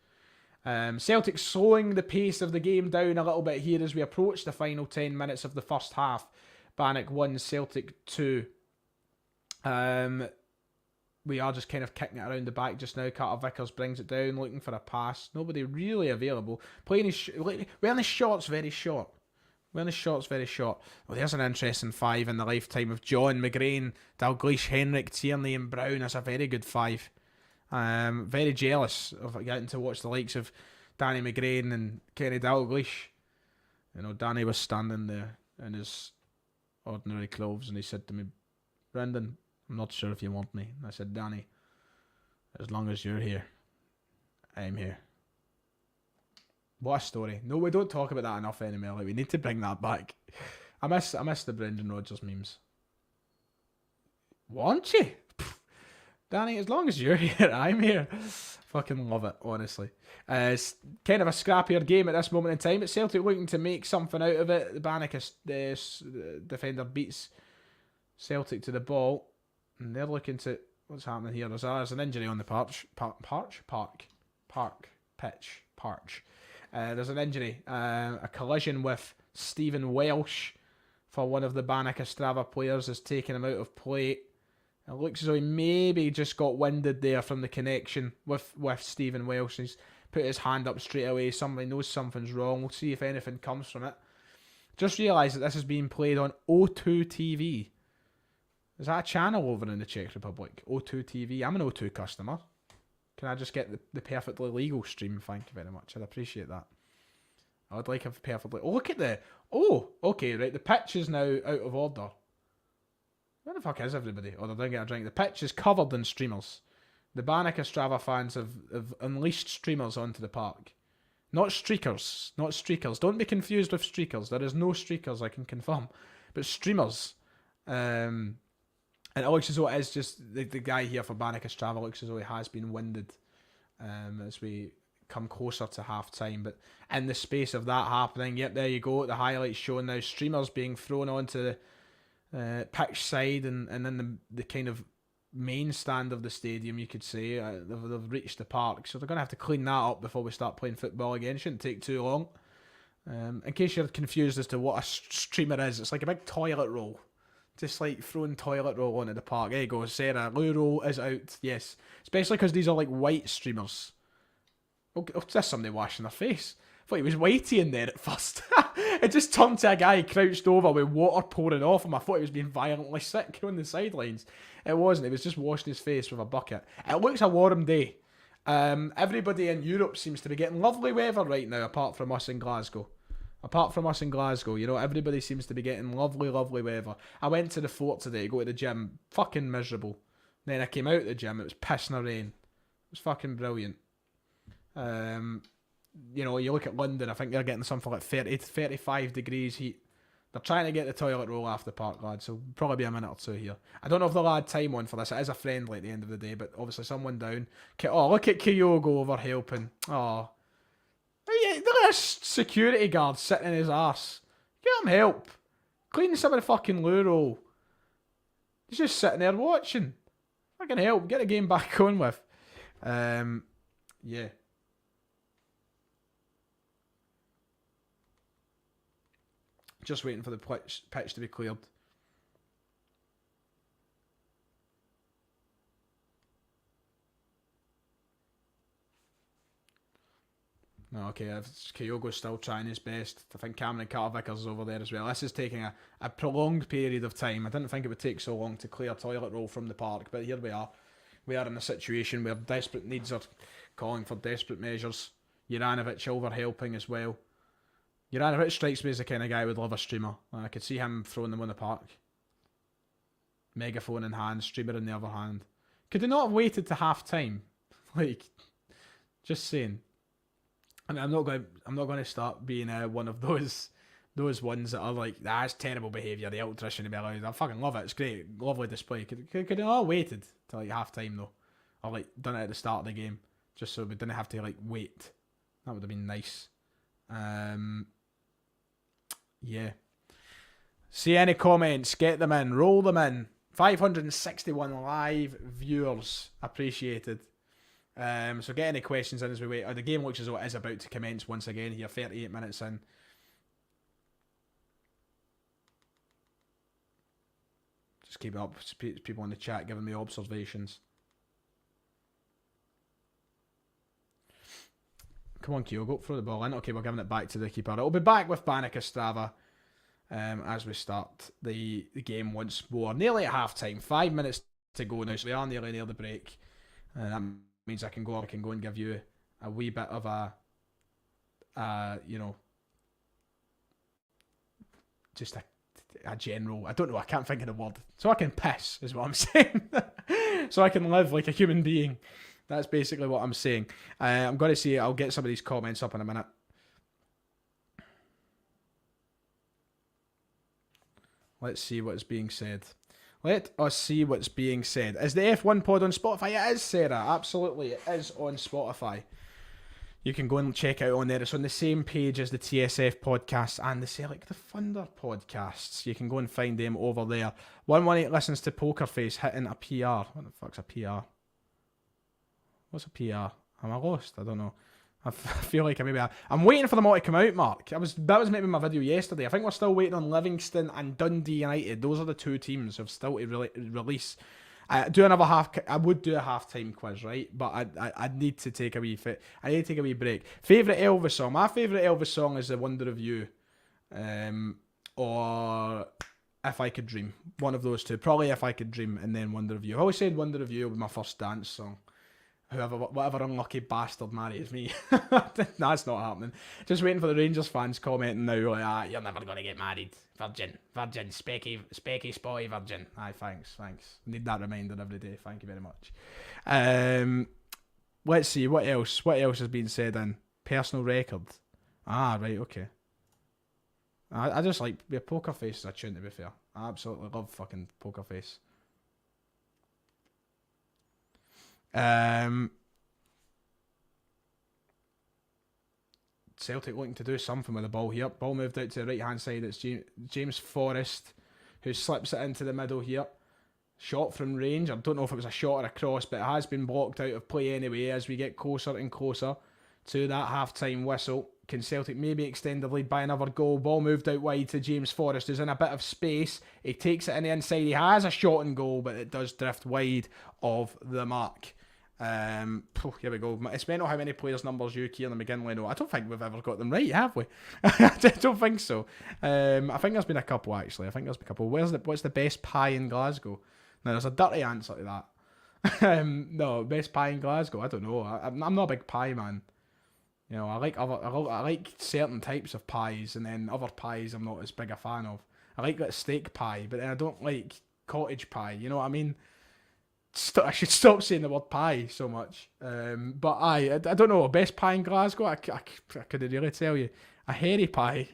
Celtic slowing the pace of the game down a little bit here as we approach the final 10 minutes of the first half. Banik 1, Celtic 2. We are just kind of kicking it around the back just now. Carter Vickers brings it down, looking for a pass. Nobody really available. Wearing his shorts very short. Wearing his shorts very short. Well, there's an interesting 5 in the lifetime of John, McGrain, Dalglish, Henrik, Tierney and Brown. That's a very good 5. Very jealous of getting to watch the likes of Danny McGrain and Kenny Dalglish. You know, Danny was standing there in his ordinary clothes and he said to me, Brendan, I'm not sure if you want me. And I said, Danny, as long as you're here, I'm here. What a story. No, we don't talk about that enough anymore. Like, we need to bring that back. I miss the Brendan Rodgers memes. Won't you? Danny, as long as you're here, I'm here. Fucking love it, honestly. It's kind of a scrappier game at this moment in time. It's Celtic looking to make something out of it. The Banik defender beats Celtic to the ball. And they're looking to... What's happening here? There's an injury on the pitch. There's an injury. A collision with Stephen Welsh for one of the Banik Ostrava players has taken him out of play. It looks as though he maybe just got winded there from the connection with Stephen Welsh. He's put his hand up straight away. Somebody knows something's wrong. We'll see if anything comes from it. Just realised that this is being played on O2 TV. Is that a channel over in the Czech Republic? O2 TV. I'm an O2 customer. Can I just get the perfectly legal stream? Thank you very much. I'd appreciate that. I would like a perfectly... Oh, look at the... Oh, okay, right. The pitch is now out of order. Where the fuck is everybody? Oh, they're doing a drink. The pitch is covered in streamers. The Banik Ostrava fans have unleashed streamers onto the park. Not streakers. Not streakers. Don't be confused with streakers. There is no streakers, I can confirm. But streamers. And it looks as though it is just... The guy here for Banik Ostrava looks as though he has been winded as we come closer to half-time. But in the space of that happening, yep, there you go. The highlights showing now. Streamers being thrown onto the pitch side and then the kind of main stand of the stadium, you could say. They've reached the park, so they're going to have to clean that up before we start playing football again. It shouldn't take too long. In case you're confused as to what a streamer is, it's like a big toilet roll. Just like throwing toilet roll onto the park. There you go, Sarah. Loo roll is out. Yes. Especially because these are like white streamers. Oh, there's somebody washing their face. I thought he was whitey in there at first. It just turned to a guy crouched over with water pouring off him. I thought he was being violently sick on the sidelines. It wasn't. He was just washing his face with a bucket. It looks a warm day. Everybody in Europe seems to be getting lovely weather right now, apart from us in Glasgow. You know, everybody seems to be getting lovely, lovely weather. I went to the fort today to go to the gym. Fucking miserable. Then I came out of the gym. It was pissing rain. It was fucking brilliant. You know, you look at London, I think they're getting something like 30 to 35 degrees heat. They're trying to get the toilet roll off the park, lads, so probably be a minute or two here. I don't know if they'll add time on for this. It is a friendly at the end of the day, but obviously someone down. Oh, look at Kyogo over helping. Oh. Look at this security guard sitting in his arse. Get him help. Clean some of the fucking loo roll. He's just sitting there watching. Fucking help. Get the game back on with. Yeah. Just waiting for the pitch to be cleared. No, okay, Kyogo's still trying his best. I think Cameron Carter-Vickers is over there as well. This is taking a prolonged period of time. I didn't think it would take so long to clear toilet roll from the park, but here we are. We are in a situation where desperate needs are calling for desperate measures. Juranovic over helping as well. Juranovic strikes me as the kind of guy who would love a streamer. I could see him throwing them on the park. Megaphone in hand, streamer in the other hand. Could they not have waited to half time? Like, just saying. I mean, I'm not going to start being one of those ones that are like, that's terrible behaviour. The ultra shouldn't be allowed. I fucking love it. It's great, lovely display. Could they not have waited till like half time though, or like done it at the start of the game, just so we didn't have to like wait. That would have been nice. Yeah. See any comments? Get them in. Roll them in. 561 live viewers. Appreciated. So get any questions in as we wait. The game looks as though it is about to commence once again here. 38 minutes in. Just keep it up. People in the chat giving me observations. Come on, Kyogo, throw the ball in. Okay, we're giving it back to the keeper. It'll be back with Banik Ostrava as we start the game once more. Nearly at half time. 5 minutes to go now, so we are nearly near the break. That means I can go and give you a wee bit of just a general, I don't know, I can't think of the word. So I can piss, is what I'm saying. So I can live like a human being. That's basically what I'm saying. I'm going to see, I'll get some of these comments up in a minute. Let's see what's being said. Let us see what's being said. Is the F1 pod on Spotify? It is, Sarah. Absolutely, it is on Spotify. You can go and check it out on there. It's on the same page as the TSF podcast and the Celtic the Thunder podcasts. You can go and find them over there. 118 listens to Pokerface hitting a PR. What the fuck's a PR? What's a PR? Am I lost? I don't know. I feel like I'm waiting for them all to come out, Mark. That was maybe my video yesterday. I think we're still waiting on Livingston and Dundee United. Those are the two teams who have still to release. I would do a half-time quiz, right? But I need to take a wee break. Favourite Elvis song? My favourite Elvis song is The Wonder of You. Or If I Could Dream. One of those two. Probably If I Could Dream and then Wonder of You. I always said Wonder of You will be my first dance song. Whatever unlucky bastard marries me. That's not happening. Just waiting for the Rangers fans commenting now, like, you're never going to get married. Virgin, specky, spotty virgin. Aye, thanks. Need that reminder every day. Thank you very much. Let's see, what else has been said in personal record? Right, okay. I just like, Poker Face is a tune, to be fair. I absolutely love fucking Poker Face. Celtic looking to do something with the ball here. Ball moved out to the right hand side. It's James Forrest who slips it into the middle here. Shot from range. I don't know if it was a shot or a cross, but it has been blocked out of play anyway as we get closer and closer to that half-time whistle. Can Celtic maybe extend the lead by another goal? Ball moved out wide to James Forrest, who's in a bit of space. He takes it in the inside. He has a shot and goal, but it does drift wide of the mark. Here we go. It's mental how many players' numbers you, Kieran McGinley know. I don't think we've ever got them right, have we? I don't think so. I think there's been a couple, actually. What's the best pie in Glasgow? Now, there's a dirty answer to that. No, best pie in Glasgow? I don't know. I'm not a big pie man. You know, I like certain types of pies, and then other pies I'm not as big a fan of. I like that steak pie, but then I don't like cottage pie. You know what I mean? I should stop saying the word pie so much. But I don't know. Best pie in Glasgow? I couldn't really tell you. A hairy pie.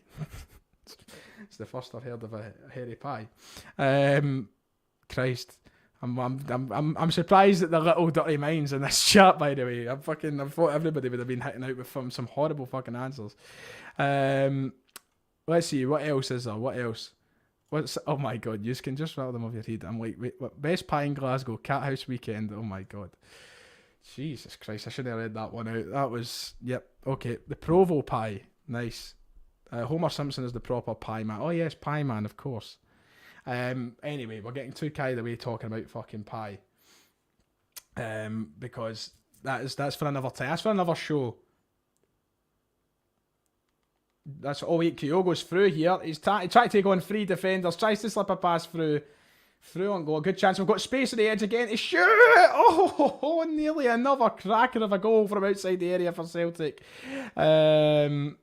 It's the first I've heard of a hairy pie. Christ, I'm surprised at the little dirty minds in this chat. By the way, I thought everybody would have been hitting out with some horrible fucking answers. Let's see, what else is there? What else? Oh my god, you can just rattle them off your head. I'm like, wait, what? Best pie in Glasgow, Cat House Weekend. Oh my god. Jesus Christ, I shouldn't have read that one out. That was, yep, okay. The Provo pie, nice. Homer Simpson is the proper pie man. Oh yes, pie man, of course. Anyway, we're getting too carried away talking about fucking pie. Because that's for another time. That's for another show. That's oh wait, Kyogo's through here. He's trying to take on 3 defenders. Tries to slip a pass through. Through on goal. Good chance. We've got space on the edge again to shoot. Oh, nearly another cracker of a goal from outside the area for Celtic. It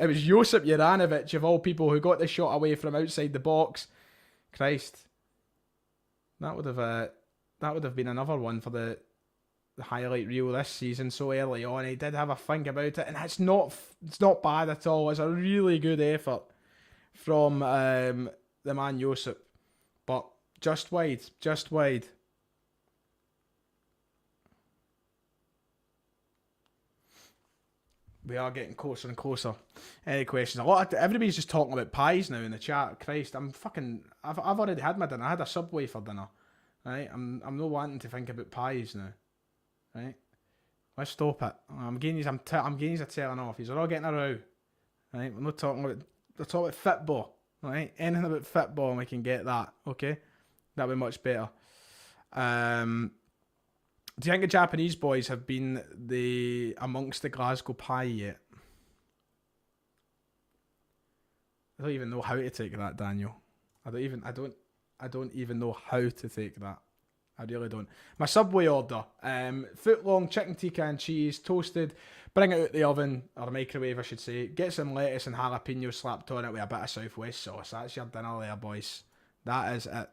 was Josip Juranovic of all people who got the shot away from outside the box. Christ, that would have been another one for the highlight reel this season so early on. He did have a think about it, and it's not bad at all. It's a really good effort from the man Josip, but just wide. We are getting closer and closer. Any questions? Everybody's just talking about pies now in the chat. Christ, I've already had my dinner. I had a Subway for dinner. Right? I'm not wanting to think about pies now. Right? Let's stop it. I'm getting you a telling off. You're all getting a row. Right? We're talking about football. Right? Anything about football and we can get that. Okay? That'd be much better. Do you think the Japanese boys have been amongst the Glasgow pie yet? I don't even know how to take that, Daniel. I don't even know how to take that. I really don't. My Subway order: foot long chicken tikka and cheese, toasted. Bring it out the oven or microwave, I should say. Get some lettuce and jalapeno slapped on it with a bit of Southwest sauce. That's your dinner there, boys. That is it.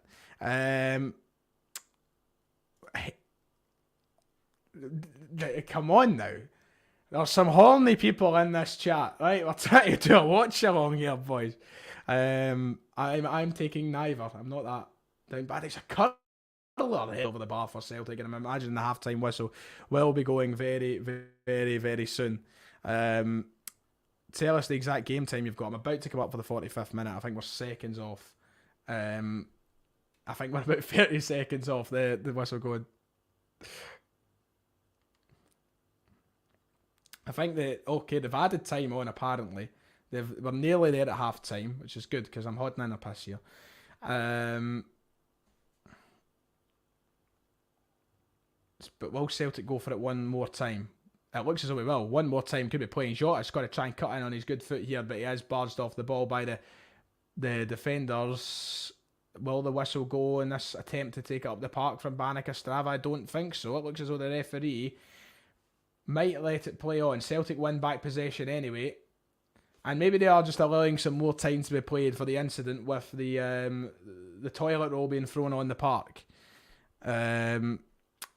Come on now. There's some horny people in this chat, right? We're trying to do a watch along here, boys. I'm taking neither. I'm not that down bad. It's a curler over the bar for Celtic, and I'm imagining the half-time whistle will be going very, very, very soon. Tell us the exact game time you've got. I'm about to come up for the 45th minute. I think we're seconds off. I think we're about 30 seconds off the whistle going. I think they've added time on apparently. We're nearly there at half time, which is good because I'm holding in a piss here. But will Celtic go for it one more time? It looks as though we will. One more time, could be playing shot. It's got to try and cut in on his good foot here, but he is barged off the ball by the defenders. Will the whistle go in this attempt to take it up the park from Banik Ostrava? I don't think so. It looks as though the referee might let it play on. Celtic win back possession anyway. And maybe they are just allowing some more time to be played for the incident with the toilet roll being thrown on the park.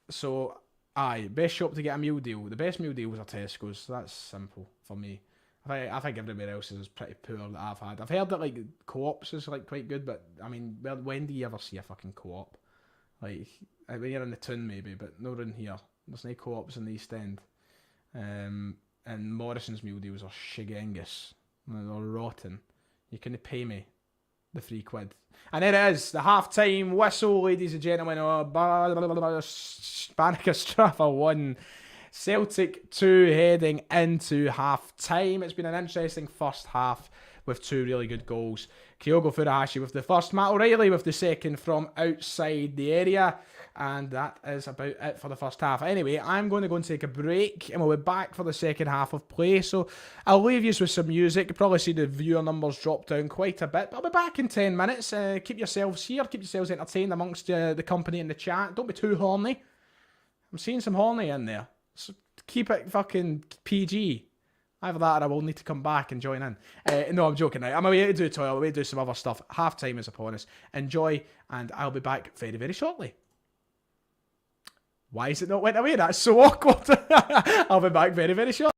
So, aye, best shop to get a meal deal. The best meal deals are Tesco's. That's simple for me. I think everywhere else is pretty poor that I've had. I've heard that like Co-ops is like quite good, but I mean, when do you ever see a fucking Co-op? Like when you're in the town maybe, but not in here. There's no Co-ops in the East End. And Morrison's meal deals are shigengus. They're rotten. You couldn't pay me the £3. And there it is, the half-time whistle, ladies and gentlemen. Banik Ostrava 1, Celtic 2, heading into half-time. It's been an interesting first half with 2 really good goals. Kyogo Furuhashi with the first, Matt O'Reilly with the second from outside the area. And that is about it for the first half. Anyway, I'm going to go and take a break, and we'll be back for the second half of play. So I'll leave you with some music. You'll probably see the viewer numbers drop down quite a bit, but I'll be back in 10 minutes. Keep yourselves here. Keep yourselves entertained amongst the company in the chat. Don't be too horny. I'm seeing some horny in there. So keep it fucking PG. Either that or I will need to come back and join in. No, I'm joking now. I'm away to do a toilet. I'm away to do some other stuff. Half time is upon us. Enjoy, and I'll be back very, very shortly. Why is it not went away? That's so awkward. I'll be back very, very shortly.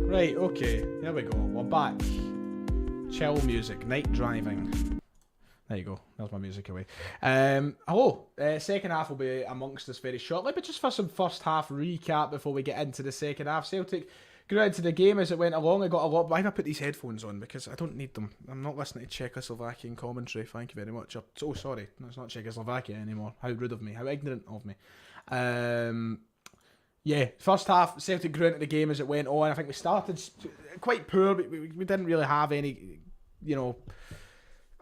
Right, okay, there we go. We're back. Chill music, night driving. There you go. There's my music away. Hello. Second half will be amongst us very shortly, but just for some first half recap before we get into the second half. Celtic grew into the game as it went along. I got a lot. Why did I put these headphones on? Because I don't need them. I'm not listening to Czechoslovakian commentary. Thank you very much. Oh, sorry. No, it's not Czechoslovakia anymore. How rude of me. How ignorant of me. Yeah, first half, Celtic grew into the game as it went on. I think we started quite poor, but we didn't really have any, you know,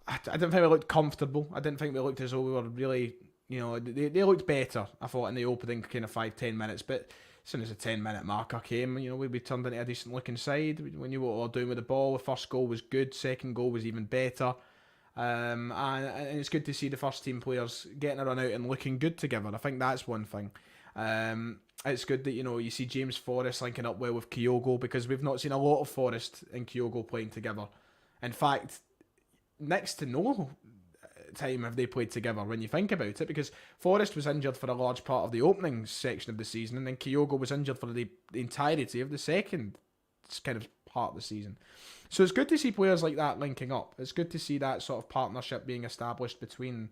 I didn't think we looked comfortable. I didn't think we looked as though we were really, you know, they looked better, I thought, in the opening kind of 5-10 minutes. But as soon as the 10-minute marker came, you know, we turned into a decent looking side. We knew what we were doing with the ball. The first goal was good, second goal was even better. And it's good to see the first team players getting a run out and looking good together. I think that's one thing. It's good that, you know, you see James Forrest linking up well with Kyogo, because we've not seen a lot of Forrest and Kyogo playing together. In fact, next to no time have they played together when you think about it, because Forrest was injured for a large part of the opening section of the season, and then Kyogo was injured for the entirety of the second kind of part of the season. So it's good to see players like that linking up. It's good to see that sort of partnership being established between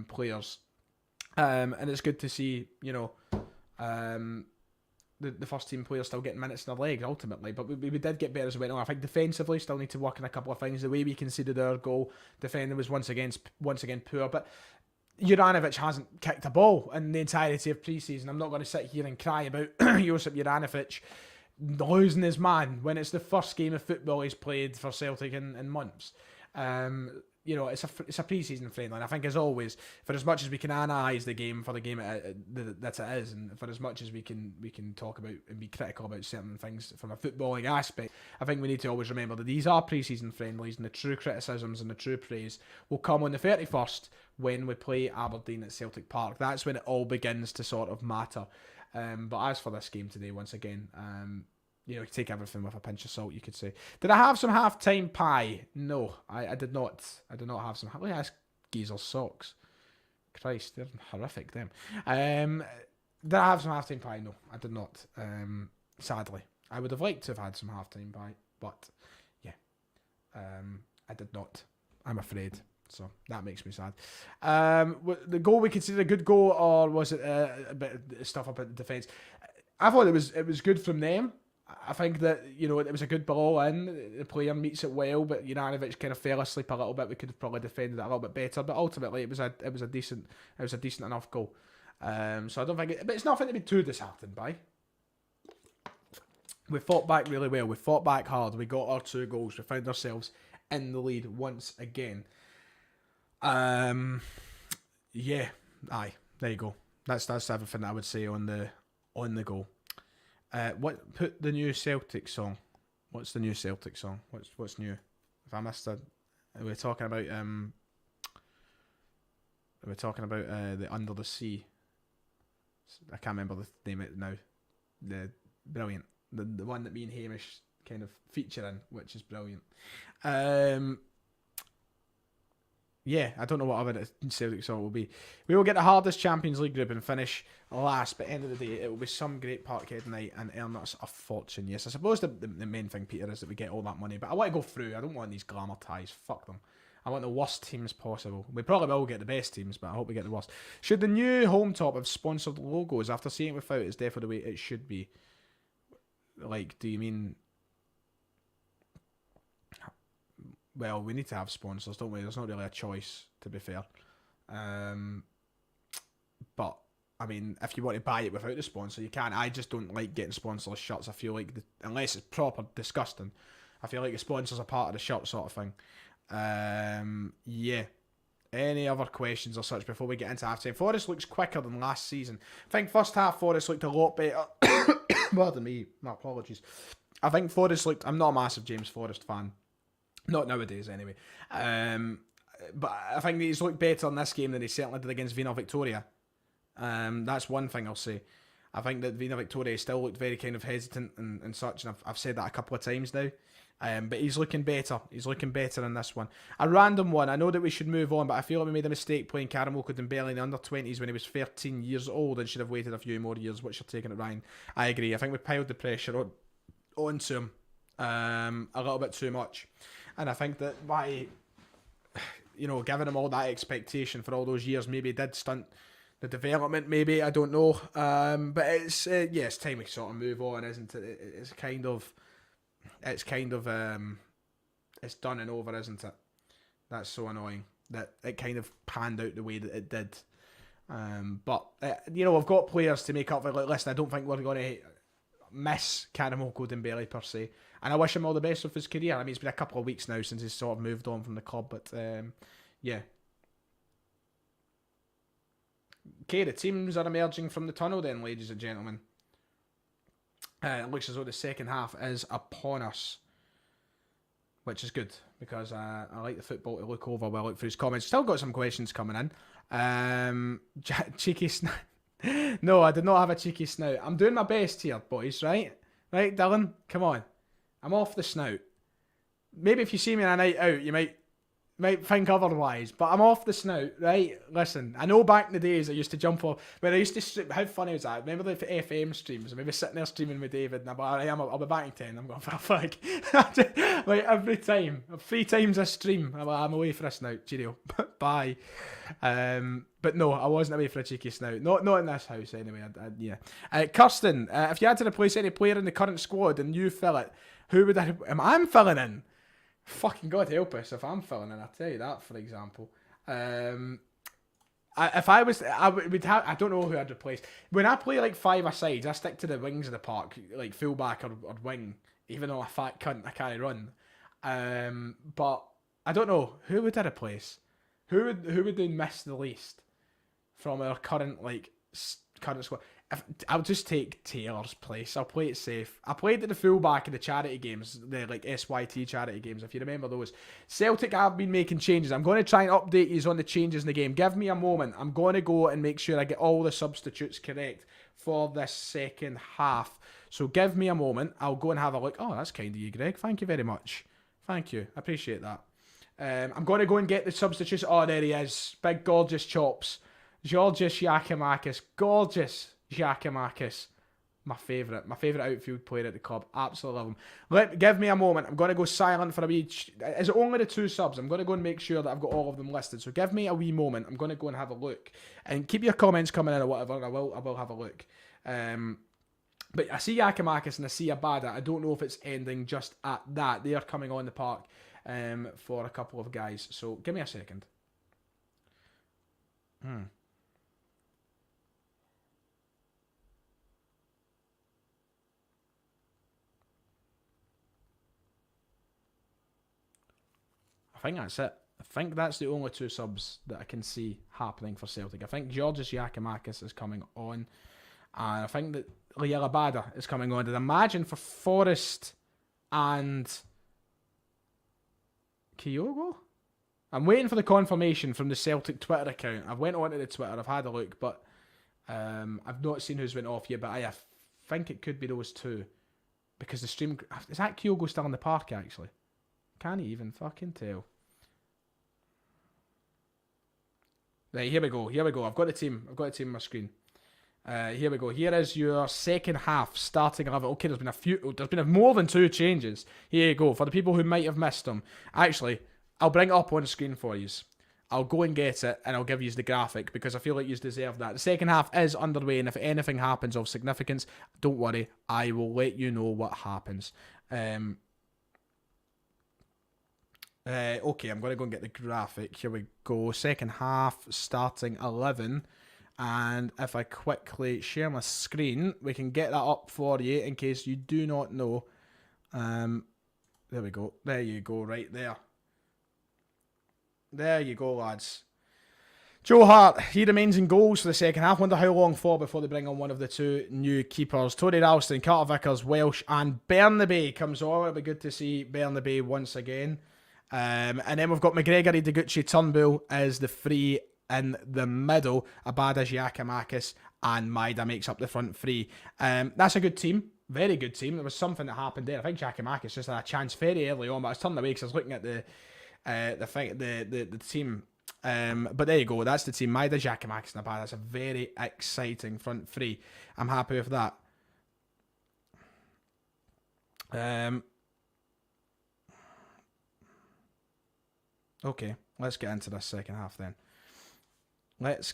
players. And it's good to see, you know, the first team players still getting minutes in their legs ultimately, but we did get better as it went on. I think defensively still need to work on a couple of things. The way we conceded our goal, defending was once again poor, but Juranovic hasn't kicked a ball in the entirety of pre-season. I'm not going to sit here and cry about Josip Juranovic losing his man when it's the first game of football he's played for Celtic in months. It's a pre-season friendly, and I think, as always, for as much as we can analyse the game for the game that it is, and for as much as we can talk about and be critical about certain things from a footballing aspect, I think we need to always remember that these are pre-season friendlies, and the true criticisms and the true praise will come on the 31st when we play Aberdeen at Celtic Park. That's when it all begins to sort of matter. But as for this game today, once again, take everything with a pinch of salt, you could say. Did I have some half-time pie? No, I did not. I did not have some. Look at this geezer's socks. Christ, they're horrific, them. Did I have some half-time pie? No, I did not. Sadly. I would have liked to have had some half-time pie, but, yeah. I did not, I'm afraid. So that makes me sad. The goal, we consider a good goal, or was it a bit of stuff up at the defence? I thought it was good from them. I think that, it was a good ball in. The player meets it well, but Juranovic kind of fell asleep a little bit. We could have probably defended it a little bit better, but ultimately it was a decent enough goal. So I don't think but it's nothing to be too disheartened by. We fought back really well. We fought back hard. We got our 2 goals. We found ourselves in the lead once again. Yeah, aye, there you go. That's everything I would say on the goal. Put the new Celtic song. What's the new Celtic song? What's new? If I missed it, we're talking about the Under the Sea. I can't remember the name of it now. The brilliant, the one that me and Hamish kind of feature in, which is brilliant. Yeah, I don't know what other Celtic song will be. We will get the hardest Champions League group and finish last, but at the end of the day, it will be some great Parkhead night and earn us a fortune. Yes, I suppose the main thing, Peter, is that we get all that money, but I want to go through. I don't want these glamour ties. Fuck them. I want the worst teams possible. We probably will get the best teams, but I hope we get the worst. Should the new home top have sponsored logos? After seeing it without, it's definitely the way it should be. Like, do you mean... Well, we need to have sponsors, don't we? There's not really a choice, to be fair. But, I mean, if you want to buy it without the sponsor, you can. I just don't like getting sponsor shirts. I feel like, unless it's proper disgusting, I feel like the sponsors are part of the shirt sort of thing. Yeah. Any other questions or such before we get into half-time? Forest looks quicker than last season. I think first half Forest looked a lot better. Pardon me, my apologies. I think Forest looked... I'm not a massive James Forrest fan. Not nowadays, anyway. But I think he's looked better in this game than he certainly did against Vina Victoria. That's one thing I'll say. I think that Vina Victoria still looked very kind of hesitant and such, and I've said that a couple of times now. But he's looking better. He's looking better in this one. A random one. I know that we should move on, but I feel like we made a mistake playing Karamoko Dembele in the under-20s when he was 13 years old and should have waited a few more years. What's your take on it, Ryan? I agree. I think we piled the pressure onto him a little bit too much. And I think that by, giving him all that expectation for all those years, maybe did stunt the development, maybe, I don't know. But it's, it's time we sort of move on, isn't it? It's done and over, isn't it? That's so annoying that it kind of panned out the way that it did. But, we've got players to make up for it. Listen, I don't think we're going to miss Karamoko Dembele per se. And I wish him all the best with his career. I mean, it's been a couple of weeks now since he's sort of moved on from the club, but yeah. Okay, the teams are emerging from the tunnel then, ladies and gentlemen. It looks as though the second half is upon us, which is good, because I like the football to look over while I look through his comments. Still got some questions coming in. Cheeky snout. No, I did not have a cheeky snout. I'm doing my best here, boys, right? Right, Dylan? Come on. I'm off the snout. Maybe if you see me on a night out, you might think otherwise, but I'm off the snout, right? Listen, I know back in the days I used to jump off, when I used to stream, how funny was that? Remember the FM streams? I maybe sitting there streaming with David, and I'm like, I'll be back in 10, I'm going for a fag. Like, every time, 3 times I stream, I'm like, I'm away for a snout, cheerio, bye. But no, I wasn't away for a cheeky snout. Not in this house, anyway. Yeah. Kirsten, if you had to replace any player in the current squad and you fill it, who would I'm filling in? Fucking God help us if I'm filling in, I'll tell you that, for example. If I was, I would have. I don't know who I'd replace. When I play like five-a-sides, I stick to the wings of the park, like fullback or wing. Even though I'm a fat cunt, I can't run. But I don't know who would I replace. Who would they miss the least from our current current squad? I'll just take Taylor's place. I'll play it safe. I played at the fullback in the charity games, the like SYT charity games, if you remember those. Celtic have been making changes. I'm going to try and update you on the changes in the game. Give me a moment. I'm going to go and make sure I get all the substitutes correct for this second half. So give me a moment. I'll go and have a look. Oh, that's kind of you, Greg. Thank you very much. Thank you. I appreciate that. I'm going to go and get the substitutes. Oh, there he is. Big, gorgeous chops. Georgios Giacomakis. Gorgeous Giacomakis. My favourite outfield player at the club. Absolutely love him. Give me a moment. I'm going to go silent for a wee... Is it only the 2 subs? I'm going to go and make sure that I've got all of them listed. So give me a wee moment. I'm going to go and have a look. And keep your comments coming in or whatever. I will have a look. But I see Giacomakis and I see Abada. I don't know if it's ending just at that. They are coming on the park for a couple of guys. So give me a second. I think that's it. I think that's the only 2 subs that I can see happening for Celtic. I think Georgios Giacomakis is coming on. And I think that Liel Abada is coming on. And imagine for Forrest and Kyogo? I'm waiting for the confirmation from the Celtic Twitter account. I've went onto the Twitter, I've had a look, but I've not seen who's went off yet, but I think it could be those 2. Because the stream... Is that Kyogo still in the park, actually? Can't even fucking tell. Right, here we go. I've got the team on my screen. Here we go. Here is your second half starting 11. Okay, there's been more than 2 changes. Here you go. For the people who might have missed them. Actually, I'll bring it up on screen for you. I'll go and get it and I'll give you the graphic because I feel like you deserve that. The second half is underway and if anything happens of significance, don't worry. I will let you know what happens. Okay, I'm going to go and get the graphic. Here we go. Second half, starting 11. And if I quickly share my screen, we can get that up for you in case you do not know. There we go. There you go, right there. There you go, lads. Joe Hart, he remains in goals for the second half. Wonder how long for before they bring on one of the 2 new keepers. Tony Ralston, Carter Vickers, Welsh, and Bernabe comes on. It'll be good to see Bernabe once again. And then we've got McGregor, Deguchi, Turnbull as the 3 in the middle. Abada, Giacomakis, and Maida makes up the front 3. That's a good team. Very good team. There was something that happened there. I think Giacomakis just had a chance very early on, but I was turned away because I was looking at the team. But there you go. That's the team. Maida, Giacomakis, and Abada. That's a very exciting front 3. I'm happy with that. Okay, let's get into this second half then. It's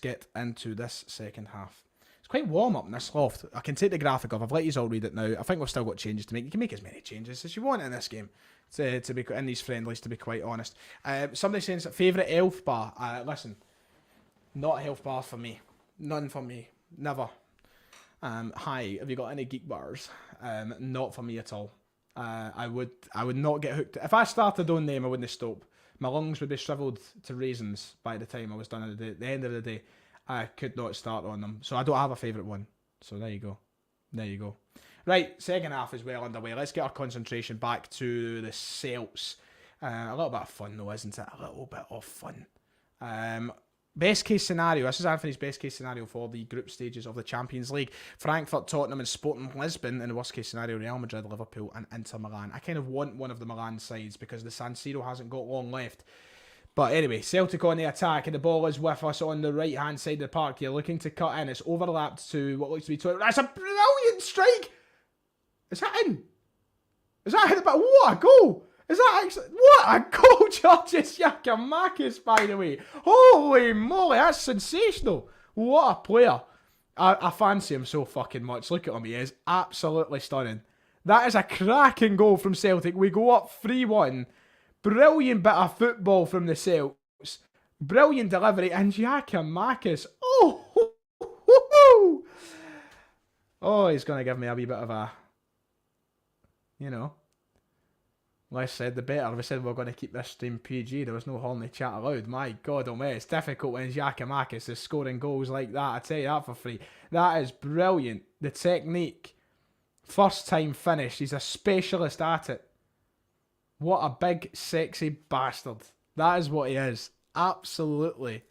quite warm up in this loft. I can take the graphic off. I've let you all read it now. I think we've still got changes to make. You can make as many changes as you want in this game. To be in these friendlies, to be quite honest. Somebody saying favourite elf bar. Listen, not a health bar for me. None for me. Never. Hi, have you got any geek bars? Not for me at all. I would not get hooked. If I started on them, I wouldn't stop. My lungs would be shriveled to raisins by the time I was done at the end of the day. I could not start on them. So I don't have a favourite one. So there you go. Right, second half is well underway. Let's get our concentration back to the Celts. A little bit of fun though, isn't it? A little bit of fun. Best case scenario. This is Anthony's best case scenario for the group stages of the Champions League. Frankfurt, Tottenham and Sporting Lisbon. In the worst case scenario, Real Madrid, Liverpool and Inter Milan. I kind of want one of the Milan sides because the San Siro hasn't got long left. But anyway, Celtic on the attack and the ball is with us on the right hand side of the park. You're looking to cut in. It's overlapped to what looks to be 20. That's a brilliant strike! Is that in? Is that in? But what a goal! Is that actually... What a goal, Georgios Giacomakis, by the way. Holy moly, that's sensational. What a player. I fancy him so fucking much. Look at him, he is absolutely stunning. That is a cracking goal from Celtic. We go up 3-1. Brilliant bit of football from the Celts. Brilliant delivery, and Giacomakis. Oh, oh, he's going to give me a wee bit of a, you know, less said the better. We said we were going to keep this stream PG. There was no horny chat allowed. My God, oh man, it's difficult when Giacomakis is scoring goals like that. I tell you that for free. That is brilliant. The technique. First time finish. He's a specialist at it. What a big, sexy bastard. That is what he is. Absolutely.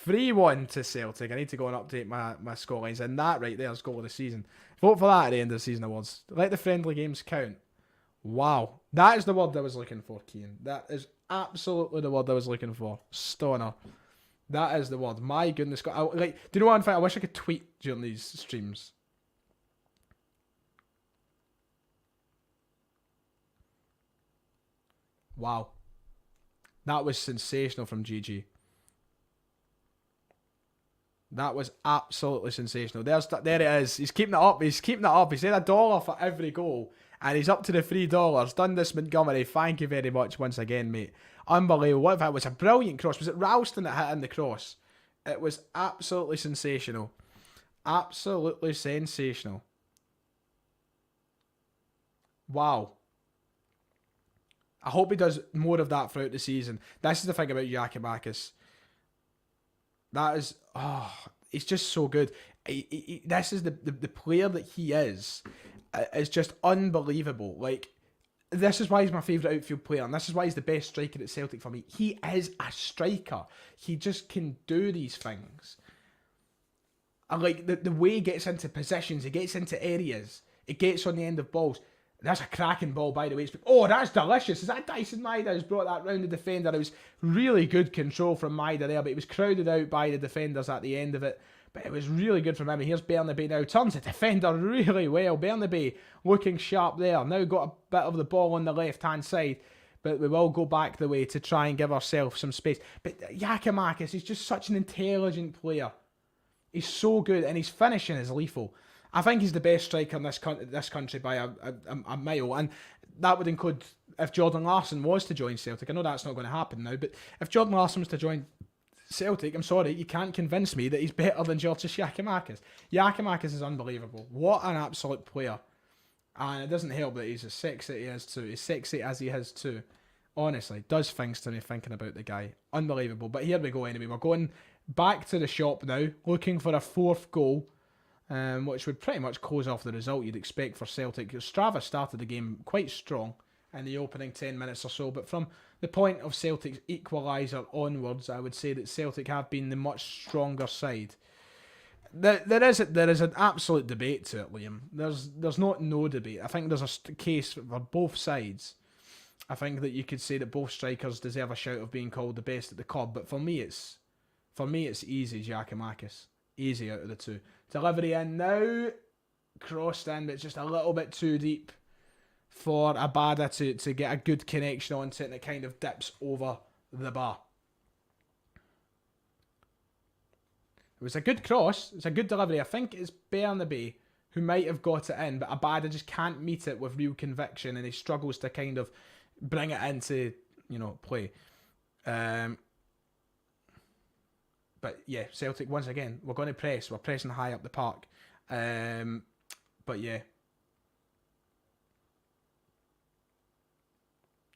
3-1 to Celtic. I need to go and update my scorelines. And that right there is goal of the season. Vote for that at the end of the season awards. Let the friendly games count. Wow. That is the word I was looking for, Keane. That is absolutely the word I was looking for. Stoner. That is the word. My goodness. Do you know what? In fact, I wish I could tweet during these streams. Wow. That was sensational from GG. That was absolutely sensational. There it is. He's keeping it up. He's keeping it up. He's had $1 for every goal. And he's up to the $3. Done this, Montgomery. Thank you very much once again, mate. Unbelievable. What if that was a brilliant cross? Was it Ralston that hit in the cross? It was absolutely sensational. Absolutely sensational. Wow. I hope he does more of that throughout the season. This is the thing about Giacomakis. That is, he's just so good. This is the player that he is just unbelievable. Like, this is why he's my favourite outfield player, and this is why he's the best striker at Celtic for me. He is a striker. He just can do these things. And like the way he gets into positions, he gets into areas, he gets on the end of balls. That's a cracking ball, by the way. Oh, that's delicious. Is that Dyson Maeda who's brought that round the defender? It was really good control from Maeda there, but he was crowded out by the defenders at the end of it. But it was really good from him. And here's Bernabei now. Turns the defender really well. Bernabei looking sharp there. Now got a bit of the ball on the left-hand side. But we will go back the way to try and give ourselves some space. But Giacomakis, he's just such an intelligent player. He's so good, and his finishing is lethal. I think he's the best striker in this country by a mile, and that would include if Jordan Larsson was to join Celtic. I know that's not going to happen now, but if Jordan Larsson was to join Celtic, I'm sorry, you can't convince me that he's better than Georgios Giacomakis. Giacomakis is unbelievable. What an absolute player. And it doesn't help that he's as sexy as he is too. He's sexy as he is too. Honestly, does things to me thinking about the guy. Unbelievable. But here we go anyway. We're going back to the shop now, looking for a fourth goal. Which would pretty much close off the result you'd expect for Celtic. Ostrava started the game quite strong in the opening 10 minutes or so, but from the point of Celtic's equaliser onwards, I would say that Celtic have been the much stronger side. There is an absolute debate to it, Liam. There's not no debate. I think there's a case for both sides. I think that you could say that both strikers deserve a shout of being called the best at the club, but for me it's easy, Giacomakis. Easy out of the two. Delivery in now. Crossed in, but it's just a little bit too deep for Abada to get a good connection onto it, and it kind of dips over the bar. It was a good cross. It's a good delivery. I think it's Bernabei who might have got it in, but Abada just can't meet it with real conviction, and he struggles to kind of bring it into, play. But yeah, Celtic, once again, we're going to press. We're pressing high up the park. But yeah.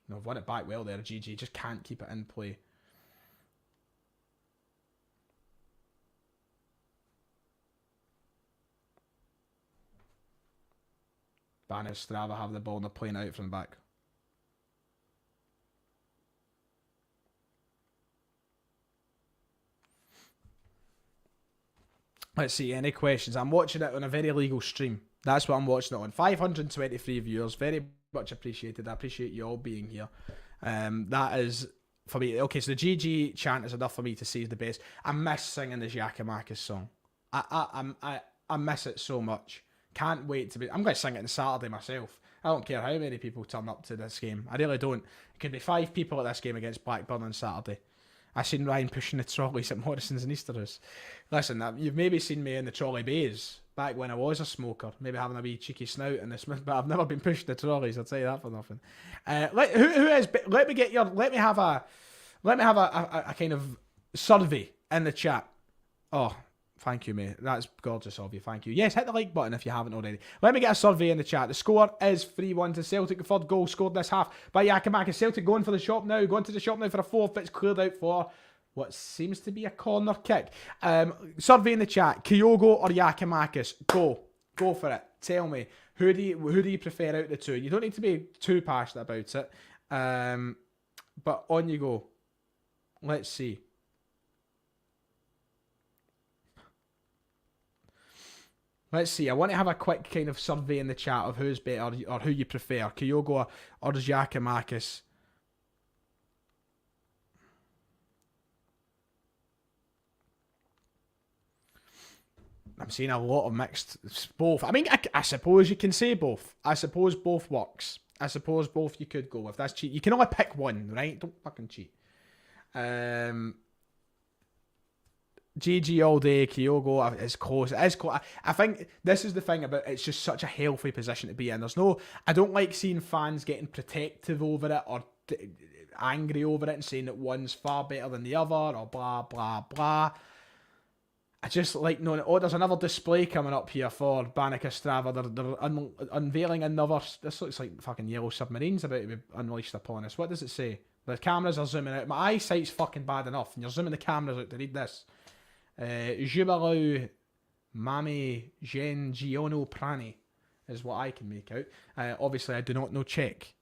No, I've won it back well there, GG. Just can't keep it in play. Banik Ostrava have the ball and they're playing out from the back. Let's see, any questions? I'm watching it on a very legal stream. That's what I'm watching it on. 523 viewers. Very much appreciated. I appreciate you all being here. That is, for me, okay, so the GG chant is enough for me to say is the best. I miss singing the Giacomakis song. I miss it so much. Can't wait to be... I'm going to sing it on Saturday myself. I don't care how many people turn up to this game. I really don't. It could be 5 people at this game against Blackburn on Saturday. I seen Ryan pushing the trolleys at Morrison's and Easterhouse. Listen, you've maybe seen me in the trolley bays back when I was a smoker, maybe having a wee cheeky snout in this, but I've never been pushing the trolleys. I'll tell you that for nothing. Let me have a kind of survey in the chat. Oh, thank you, mate. That's gorgeous of you. Thank you. Yes, hit the like button if you haven't already. Let me get a survey in the chat. The score is 3-1 to Celtic. The third goal scored this half by Giacomakis. Celtic going for the shop now. Going to the shop now for a fourth. It's cleared out for what seems to be a corner kick. Survey in the chat. Kyogo or Giacomakis? Go. Go for it. Tell me. Who do you prefer out of the two? You don't need to be too passionate about it. But on you go. Let's see. Let's see. I want to have a quick kind of survey in the chat of who's better or who you prefer, Kyogo or Giacomakis. I'm seeing a lot of mixed. Both. I mean, I suppose you can say both. I suppose both works. I suppose both you could go with. That's cheat. You can only pick one, right? Don't fucking cheat. GG all day, Kyogo is close. It is close. I think this is the thing about it's just such a healthy position to be in. I don't like seeing fans getting protective over it or angry over it and saying that one's far better than the other or blah, blah, blah. I just like knowing, there's another display coming up here for Banik Ostrava. They're unveiling another, this looks like fucking yellow submarines about to be unleashed upon us. What does it say? The cameras are zooming out. My eyesight's fucking bad enough and you're zooming the cameras out to read this. Jubalau Mami Gen Giono Prani is what I can make out. Obviously, I do not know Czech.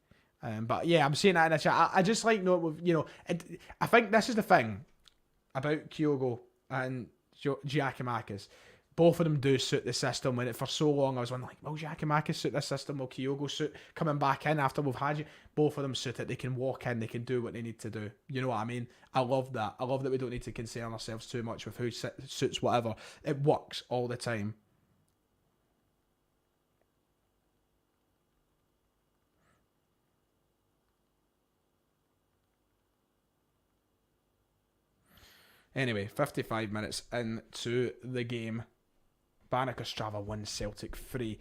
But yeah, I'm saying that in the chat. I just like, I think this is the thing about Kyogo and Giacomakis. Both of them do suit the system. When for so long I was wondering, will Giacomakis suit this system? Will Kyogo suit coming back in after we've had you? Both of them suit it. They can walk in. They can do what they need to do. You know what I mean? I love that. I love that we don't need to concern ourselves too much with who suits whatever. It works all the time. Anyway, 55 minutes into the game. Banik Ostrava 1, Celtic 3.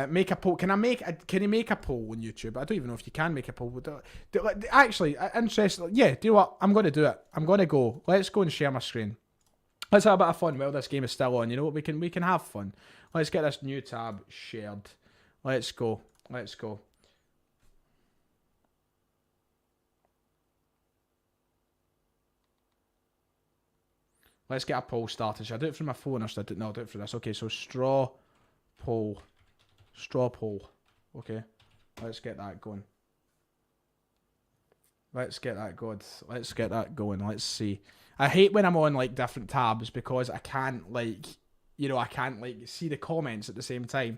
Make a poll. Can you make a poll on YouTube? I don't even know if you can make a poll. Actually, interesting. Yeah, do what? I'm going to do it. I'm going to go. Let's go and share my screen. Let's have a bit of fun while this game is still on. You know what? We can have fun. Let's get this new tab shared. Let's go. Let's go. Let's get a poll started. Should I do it from my phone or should I do it? No, I'll do it for this. Okay, so straw poll. Straw poll. Okay. Let's get that going. Let's get that going. Let's get that going. Let's see. I hate when I'm on like different tabs because I can't I can't see the comments at the same time.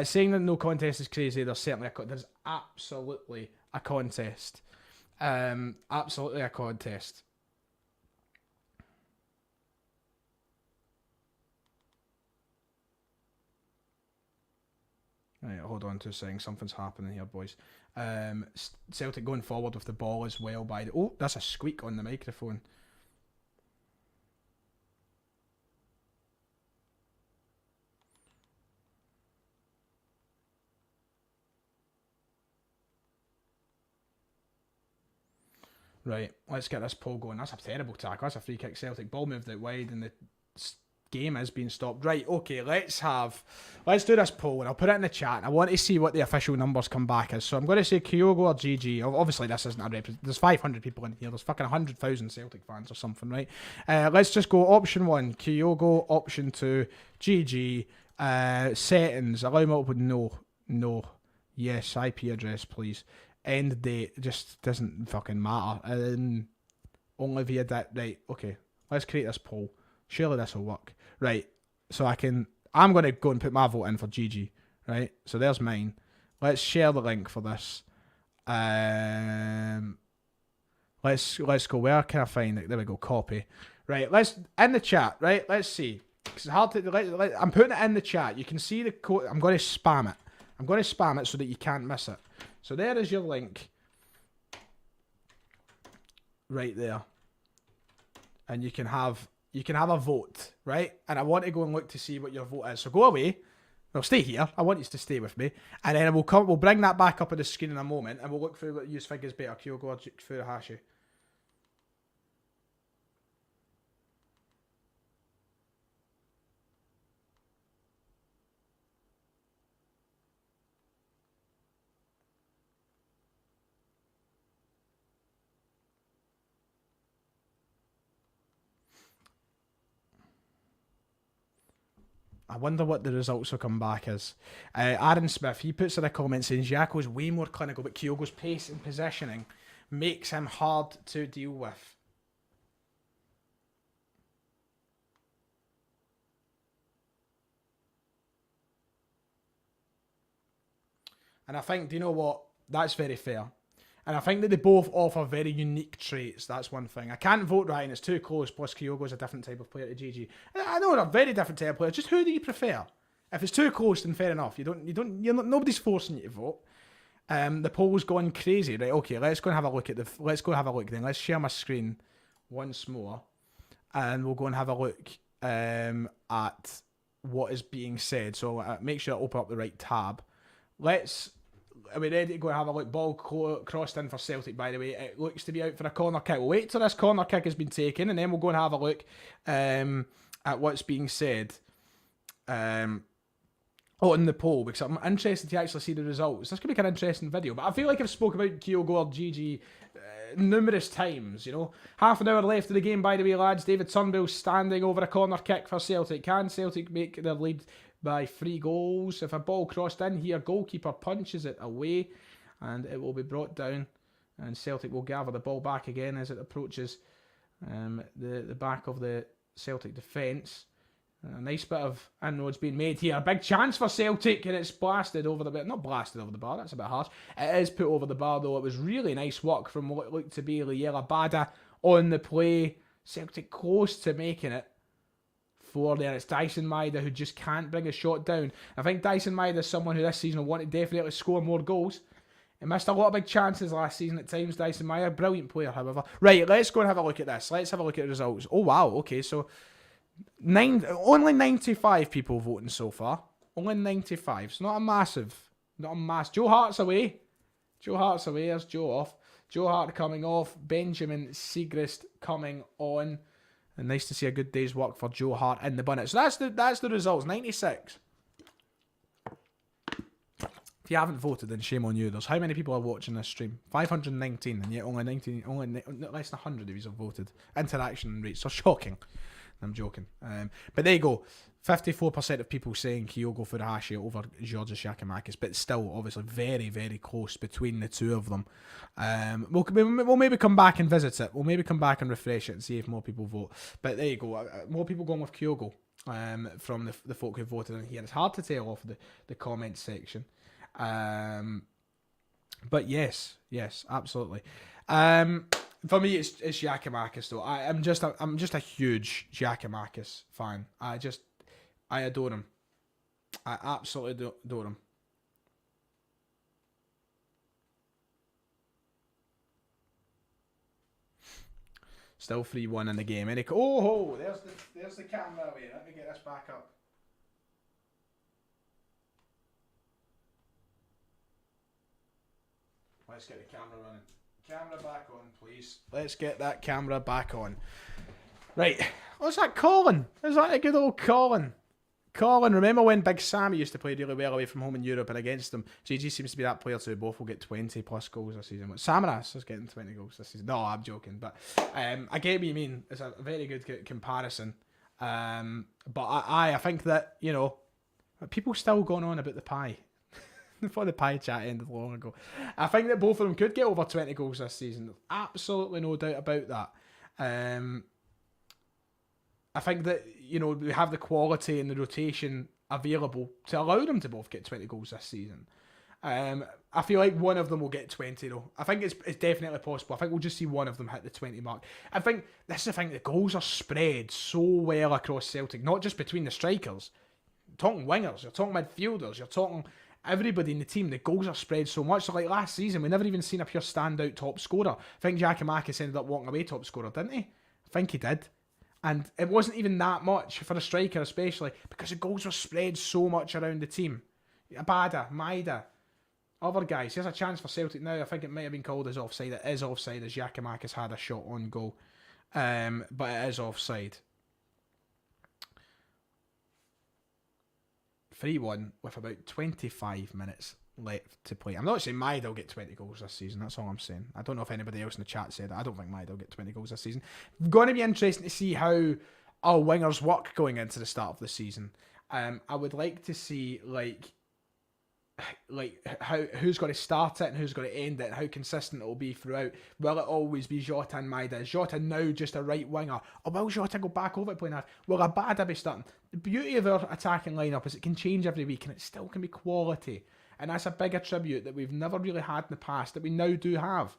Saying that no contest is crazy. There's certainly there's absolutely a contest. Absolutely a contest. Right, hold on to saying something's happening here, boys. Celtic going forward with the ball as well by the... Oh, that's a squeak on the microphone. Right, let's get this poll going. That's a terrible tackle. That's a free kick. Celtic ball moved out wide and the game has been stopped. Right, okay, let's do this poll and I'll put it in the chat. I want to see what the official numbers come back as. So I'm going to say Kyogo or GG. Obviously this isn't a representative. There's 500 people in here. There's fucking 100,000 Celtic fans or something, right? Let's just go option 1, Kyogo. Option 2, GG. Settings, allow multiple, no. Yes, IP address, please. End date, just doesn't fucking matter. Only via that, right, okay. Let's create this poll. Surely this will work. Right, so I'm going to go and put my vote in for GG, right? So there's mine. Let's share the link for this. Let's go. Where can I find it? There we go, copy. Right, in the chat, right? Let's see. It's hard to, I'm putting it in the chat. You can see the code. I'm going to spam it. I'm going to spam it so that you can't miss it. So there is your link. Right there. And you can have a vote, right? And I want to go and look to see what your vote is. So go away. Well, stay here. I want you to stay with me. And then we'll bring that back up on the screen in a moment and we'll look through what you think is better, Kyogo or Furuhashi. I wonder what the results will come back as. Aaron Smith, he puts in a comment saying Xhako's way more clinical, but Kyogo's pace and positioning makes him hard to deal with. And I think, do you know what? That's very fair. And I think that they both offer very unique traits. That's one thing. I can't vote Ryan. It's too close. Plus, Kyogo's a different type of player to GG. I know they're very different type of players. Just who do you prefer? If it's too close, then fair enough. Nobody's forcing you to vote. The poll's gone crazy, right? Okay, let's go and have a look at let's go and have a look then. Let's share my screen once more, and we'll go and have a look at what is being said. So make sure I open up the right tab. Are we ready to go and have a look? Ball crossed in for Celtic, by the way. It looks to be out for a corner kick. We'll wait till this corner kick has been taken, and then we'll go and have a look at what's being said in the poll, because I'm interested to actually see the results. This could be an interesting video, but I feel like I've spoke about Kyogo or GG numerous times, you know. Half an hour left of the game, by the way, lads. David Turnbull standing over a corner kick for Celtic. Can Celtic make their lead by 3 goals? If a ball crossed in here, goalkeeper punches it away and it will be brought down, and Celtic will gather the ball back again as it approaches the back of the Celtic defence. A nice bit of inroads being made here. A big chance for Celtic, and it's blasted over the bar. Not blasted over the bar, that's a bit harsh. It is put over the bar though. It was really nice work from what looked to be Liela Bada on the play. Celtic close to making it. 4 there. It's Dyson Maeda who just can't bring a shot down. I think Dyson Maeda is someone who this season will want to definitely score more goals. He missed a lot of big chances last season at times, Dyson Maeda. Brilliant player, however. Right, let's go and have a look at this. Let's have a look at the results. Oh, wow. Okay, so only 95 people voting so far. Only 95. It's not a massive. Joe Hart's away. There's Joe off. Joe Hart coming off. Benjamin Siegrist coming on. And nice to see a good day's work for Joe Hart in the bonnet. So that's the results. 96. If you haven't voted, then shame on you. There's how many people are watching this stream? 519, and yet only less than 100 of you have voted. Interaction rates are shocking. I'm joking. But there you go. 54% of people saying Kyogo Furuhashi over Georgios Giakoumakis, but still obviously very, very close between the two of them. We'll maybe come back and visit it. We'll maybe come back and refresh it and see if more people vote. But there you go. More people going with Kyogo from the folk who voted in here. It's hard to tell off the comments section. But yes, absolutely. For me, it's Giakoumakis though. I'm just a huge Giakoumakis fan. I adore him. I absolutely adore him. Still 3-1 in the game. There's the camera away. Let me get this back up. Let's get the camera running. Camera back on, please. Let's get that camera back on. Right. What's that, Colin? Is that a good old Colin? Colin, remember when Big Sammy used to play really well away from home in Europe and against them? GG seems to be that player too. Both will get 20 plus goals this season. Samaras is getting 20 goals this season. No, I'm joking. But I get what you mean. It's a very good comparison. But I think that, you know, people still going on about the pie. Before the pie chat ended long ago. I think that both of them could get over 20 goals this season. There's absolutely no doubt about that. I think that, you know, we have the quality and the rotation available to allow them to both get 20 goals this season. I feel like one of them will get 20 though. I think it's definitely possible. I think we'll just see one of them hit the 20 mark. I think this is the thing, the goals are spread so well across Celtic, not just between the strikers. You're talking wingers, you're talking midfielders, you're talking everybody in the team. The goals are spread so much. So like last season, we never even seen a pure standout top scorer. I think Giakoumakis ended up walking away top scorer, didn't he? I think he did. And it wasn't even that much for a striker, especially because the goals were spread so much around the team. Abada, Maeda, other guys. Here's a chance for Celtic now. I think it might have been called as offside. It is offside as Giakoumakis had a shot on goal. But it is offside. 3-1 with about 25 minutes left to play. I'm not saying Maeda will get 20 goals this season. That's all I'm saying. I don't know if anybody else in the chat said that. I don't think Maeda will get 20 goals this season. Going to be interesting to see how our wingers work going into the start of the season. I would like to see who's going to start it and who's going to end it, and how consistent it will be throughout. Will it always be Jota and Maida? Is Jota now just a right winger, or will Jota go back over to playing half? Will Abada be starting? The beauty of our attacking lineup is it can change every week, and it still can be quality, and that's a big attribute that we've never really had in the past that we now do have.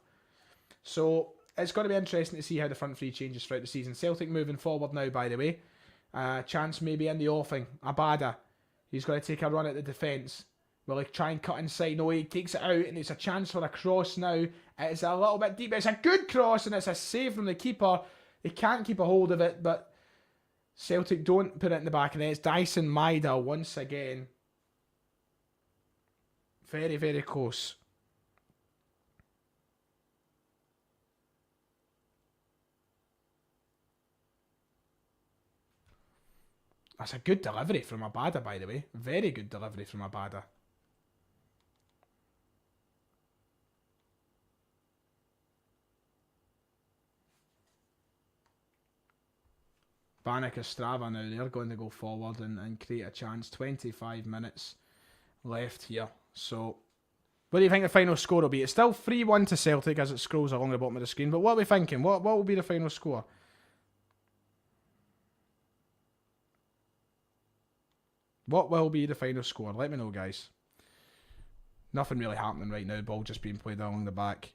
So it's going to be interesting to see how the front three changes throughout the season. Celtic moving forward now, by the way. Chance maybe in the offing. Abada, he's going to take a run at the defence. Will he try and cut inside? No, he takes it out, and it's a chance for a cross now. It's a little bit deep. It's a good cross, and it's a save from the keeper. He can't keep a hold of it, but Celtic don't put it in the back of the net. It's Dyson Maida once again. Very, very close. That's a good delivery from Abada, by the way. Very good delivery from Abada. Banik Ostrava now, they're going to go forward and create a chance. 25 minutes left here. So, what do you think the final score will be? It's still 3-1 to Celtic as it scrolls along the bottom of the screen. But what are we thinking? What will be the final score? What will be the final score? Let me know, guys. Nothing really happening right now. Ball just being played along the back.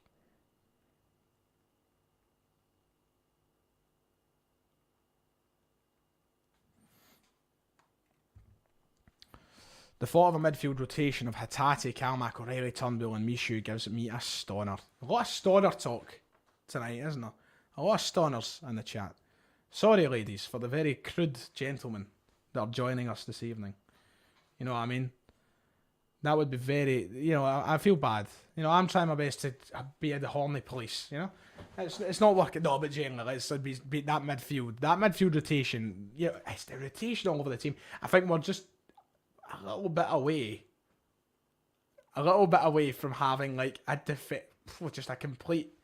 The thought of a midfield rotation of Hatate, Kalmak, O'Reilly, Turnbull and Mishu gives me a stoner. A lot of stoner talk tonight, isn't there? A lot of stoners in the chat. Sorry, ladies, for the very crude gentlemen that are joining us this evening. You know what I mean? That would be very, you know, I feel bad. You know, I'm trying my best to be the horny police, you know? It's not working, no, but generally, let's be that midfield. That midfield rotation, you know, it's the rotation all over the team. I think we're just a little bit away from having, like, just a complete...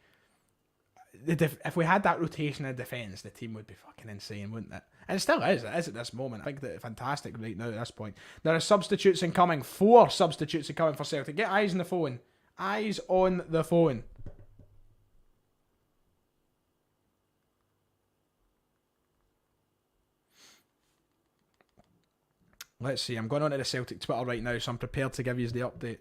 If we had that rotation in defence, the team would be fucking insane, wouldn't it? And it still is. It is at this moment. I think that fantastic right now at this point. There are substitutes incoming. 4 substitutes incoming for Celtic. Get eyes on the phone. Eyes on the phone. Let's see. I'm going on to the Celtic Twitter right now, so I'm prepared to give you the update.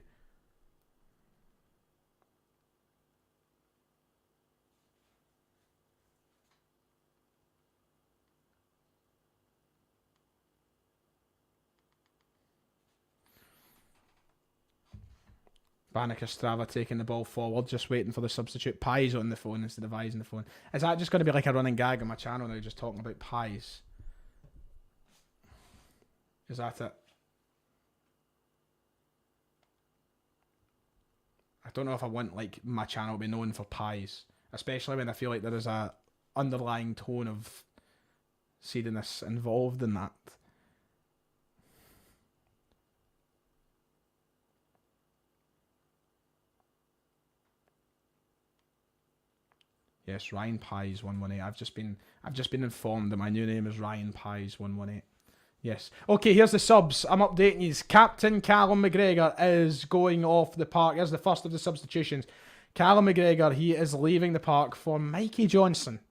Banik Ostrava taking the ball forward, just waiting for the substitute. Pies on the phone instead of eyes on the phone. Is that just going to be like a running gag on my channel now, just talking about pies? Is that it? I don't know if I want, like, my channel to be known for pies, especially when I feel like there is a underlying tone of seediness involved in that. Yes, Ryan Pies 118. I've just been informed that my new name is Ryan Pies 118. Yes. Okay, here's the subs. I'm updating you. Captain Callum McGregor is going off the park. Here's the first of the substitutions. Callum McGregor, he is leaving the park for Mikey Johnson.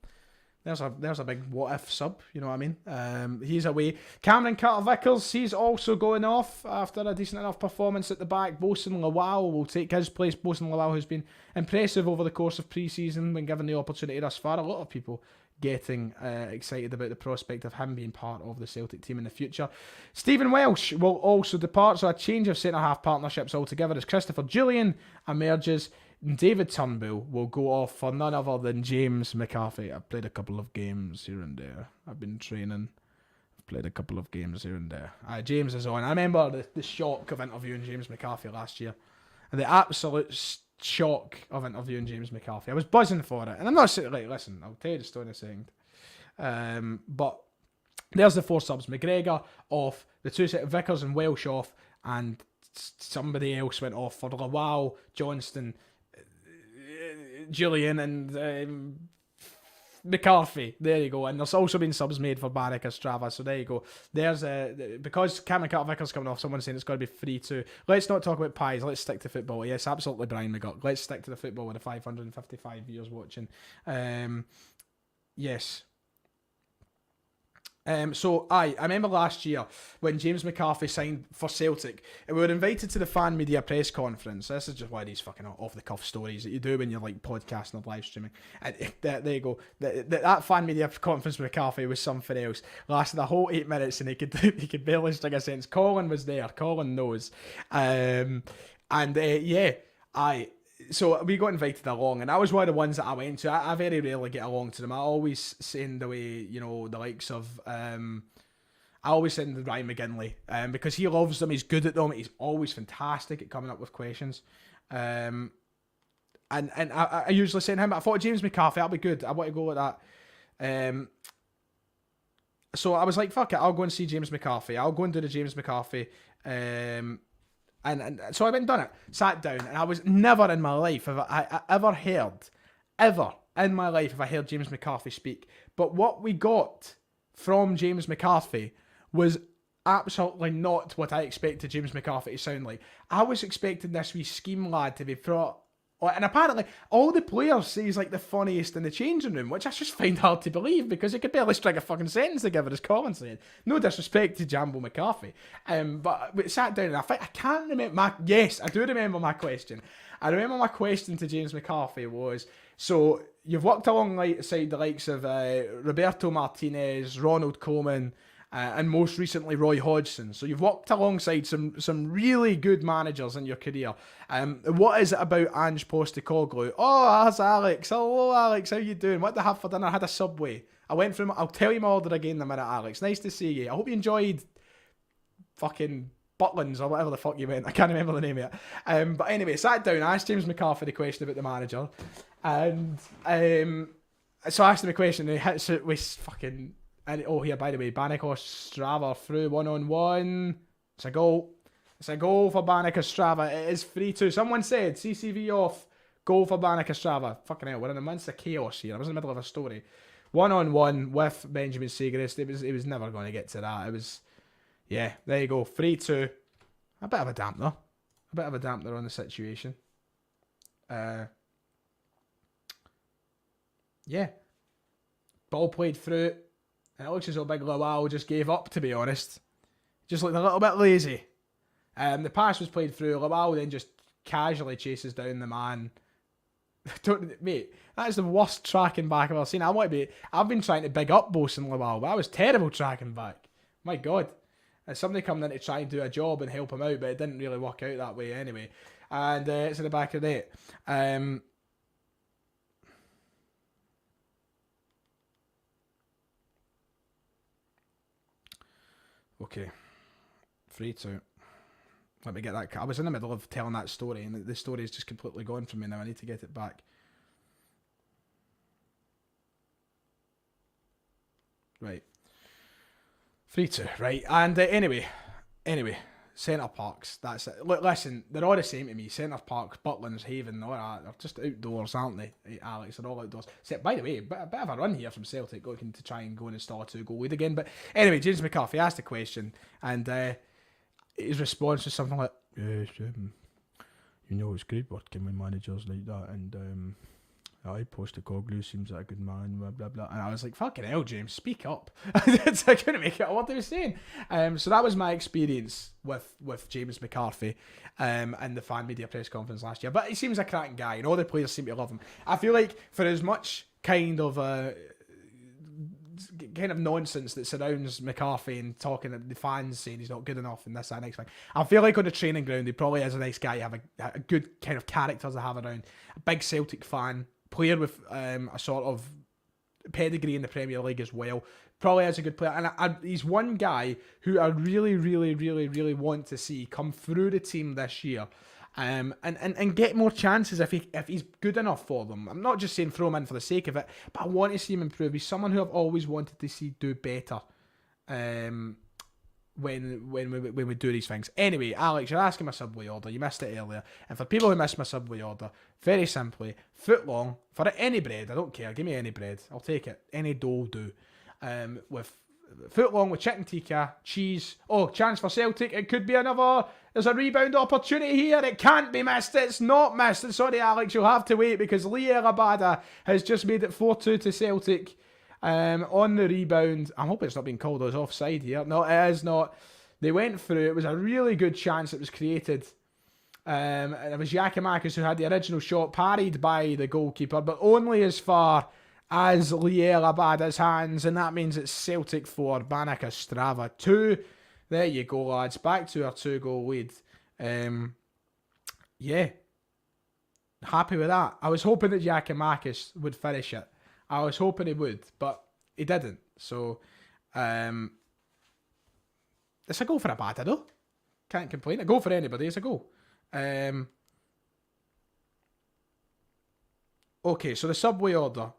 There's a big what if sub, you know what I mean? He's away. Cameron Carter-Vickers, he's also going off after a decent enough performance at the back. Bosun Lawal will take his place. Bosun Lawal, who's been impressive over the course of pre-season when given the opportunity thus far. A lot of people getting excited about the prospect of him being part of the Celtic team in the future. Stephen Welsh will also depart, so a change of centre-half partnerships altogether as Christopher Julian emerges. David Turnbull will go off for none other than James McCarthy. I've played a couple of games here and there. I've been training. I've played a couple of games here and there. James is on. I remember the shock of interviewing James McCarthy last year. And the absolute shock of interviewing James McCarthy. I was buzzing for it. And I'm not saying, like, listen, I'll tell you the story in a second. But there's the 4 subs. McGregor off. The 2 set Vickers and Welsh off. And somebody else went off for Lawal, Johnston, Julian, and McCarthy. There you go. And there's also been subs made for Banik Ostrava. So there you go. There's because Cameron Carter-Vickers coming off, someone saying it's got to be 3-2. Let's not talk about pies. Let's stick to football. Yes, absolutely, Brian McGuck. Let's stick to the football with the 555 viewers watching. Yes. So I remember last year when James McCarthy signed for Celtic, and we were invited to the fan media press conference. This is just one of these fucking off the cuff stories that you do when you're like podcasting or live streaming. And there you go. That fan media conference with McCarthy was something else. Lasted a whole 8 minutes, and he could barely string a sentence. Colin was there. Colin knows. So we got invited along, and I was one of the ones that I went to. I very rarely get along to them. I always send away, the likes of, I always send Ryan McGinley, because he loves them, he's good at them, he's always fantastic at coming up with questions. And I usually send him. I thought James McCarthy, that'll be good. I want to go with that. So I was like, fuck it, I'll go and see James McCarthy. I'll go and do the James McCarthy. And so I went and done it, sat down, and I was never in my life have I ever heard James McCarthy speak. But what we got from James McCarthy was absolutely not what I expected James McCarthy to sound like. I was expecting this wee scheme lad to be brought. And apparently, all the players say he's like the funniest in the changing room, which I just find hard to believe because he could barely string a fucking sentence together, as Colin said. No disrespect to Jambo McCarthy. But we sat down and I can't remember yes, I do remember my question. I remember my question to James McCarthy was, so you've worked alongside the likes of Roberto Martinez, Ronald Koeman, and most recently Roy Hodgson. So you've worked alongside some really good managers in your career. What is it about Ange Postecoglou? Oh, that's Alex. Hello, Alex. How you doing? What did I have for dinner? I had a Subway. I'll tell you my order again in a minute, Alex. Nice to see you. I hope you enjoyed fucking Butlins or whatever the fuck you went. I can't remember the name of it. But anyway, sat down, I asked James McCarthy the question about the manager. And so I asked him a question and he hits it with fucking... And here, by the way, Banik Ostrava through 1-on-1. It's a goal. It's a goal for Banik Ostrava. It is 3-2. Someone said, CCV off, goal for Banik Ostrava. Fucking hell, we're in a midst of chaos here. I was in the middle of a story. 1-on-1 with Benjamin Segrist. It was never going to get to that. It was, yeah, there you go. 3-2. A bit of a dampener. A bit of a dampener on the situation. Yeah. Ball played through. And it looks as though Big Lawal just gave up, to be honest. Just looked a little bit lazy. The pass was played through. Lawal then just casually chases down the man. Mate, that is the worst tracking back I've ever seen. I've been trying to big up Bosun Lawal, but that was terrible tracking back. My God. Somebody coming in to try and do a job and help him out, but it didn't really work out that way anyway. And it's in the back of the net. Okay, 3-2. Let me get that. I was in the middle of telling that story, and the story is just completely gone from me now. I need to get it back. Right. 3-2. Right. And anyway, centre parks. That's it. Look, listen, they're all the same to me. Centre parks, Butlins, Haven, all that. They're just outdoors, aren't they, Alex? They're all outdoors. By the way, a bit of a run here from Celtic, looking to try and go and install a 2-goal lead again. But anyway, James McCarthy asked the question, and his response was something like, "Yes, it's great working with managers like that, and Postecoglou seems like a good man, blah, blah, blah." And I was like, fucking hell, James, speak up. I couldn't make out what they were saying. So that was my experience with James McCarthy and the fan media press conference last year. But he seems a cracking guy, and all the players seem to love him. I feel like for as much kind of nonsense that surrounds McCarthy and talking to the fans saying he's not good enough and this, that, next thing, I feel like on the training ground he probably is a nice guy, have a good kind of character to have around, a big Celtic fan, player with a sort of pedigree in the Premier League as well. Probably is a good player. And he's one guy who I really, really, really, really want to see come through the team this year. And get more chances if he's good enough for them. I'm not just saying throw him in for the sake of it, but I want to see him improve. He's someone who I've always wanted to see do better when we do these things. Anyway, Alex, you're asking my Subway order. You missed it earlier. And for people who missed my Subway order, very simply, foot long for any bread. I don't care. Give me any bread. I'll take it. Any dough will do. With foot long with chicken tikka, cheese. Oh, chance for Celtic. It could be another. There's a rebound opportunity here. It can't be missed. It's not missed. Sorry, Alex. You'll have to wait because Lier Abada has just made it 4-2 to Celtic. On the rebound, I'm hoping it's not being called as offside here. No, it is not. They went through. It was a really good chance that was created. And it was Giacomakis who had the original shot, parried by the goalkeeper, but only as far as Lier Abada's hands, and that means it's Celtic 4, Banik Ostrava 2. There you go, lads. Back to our 2-goal lead. Yeah. Happy with that. I was hoping that Giacomakis would finish it. I was hoping he would, but he didn't. So, it's a goal for Abada, though. Can't complain. A goal for anybody. It's a goal. Okay, so the Subway order.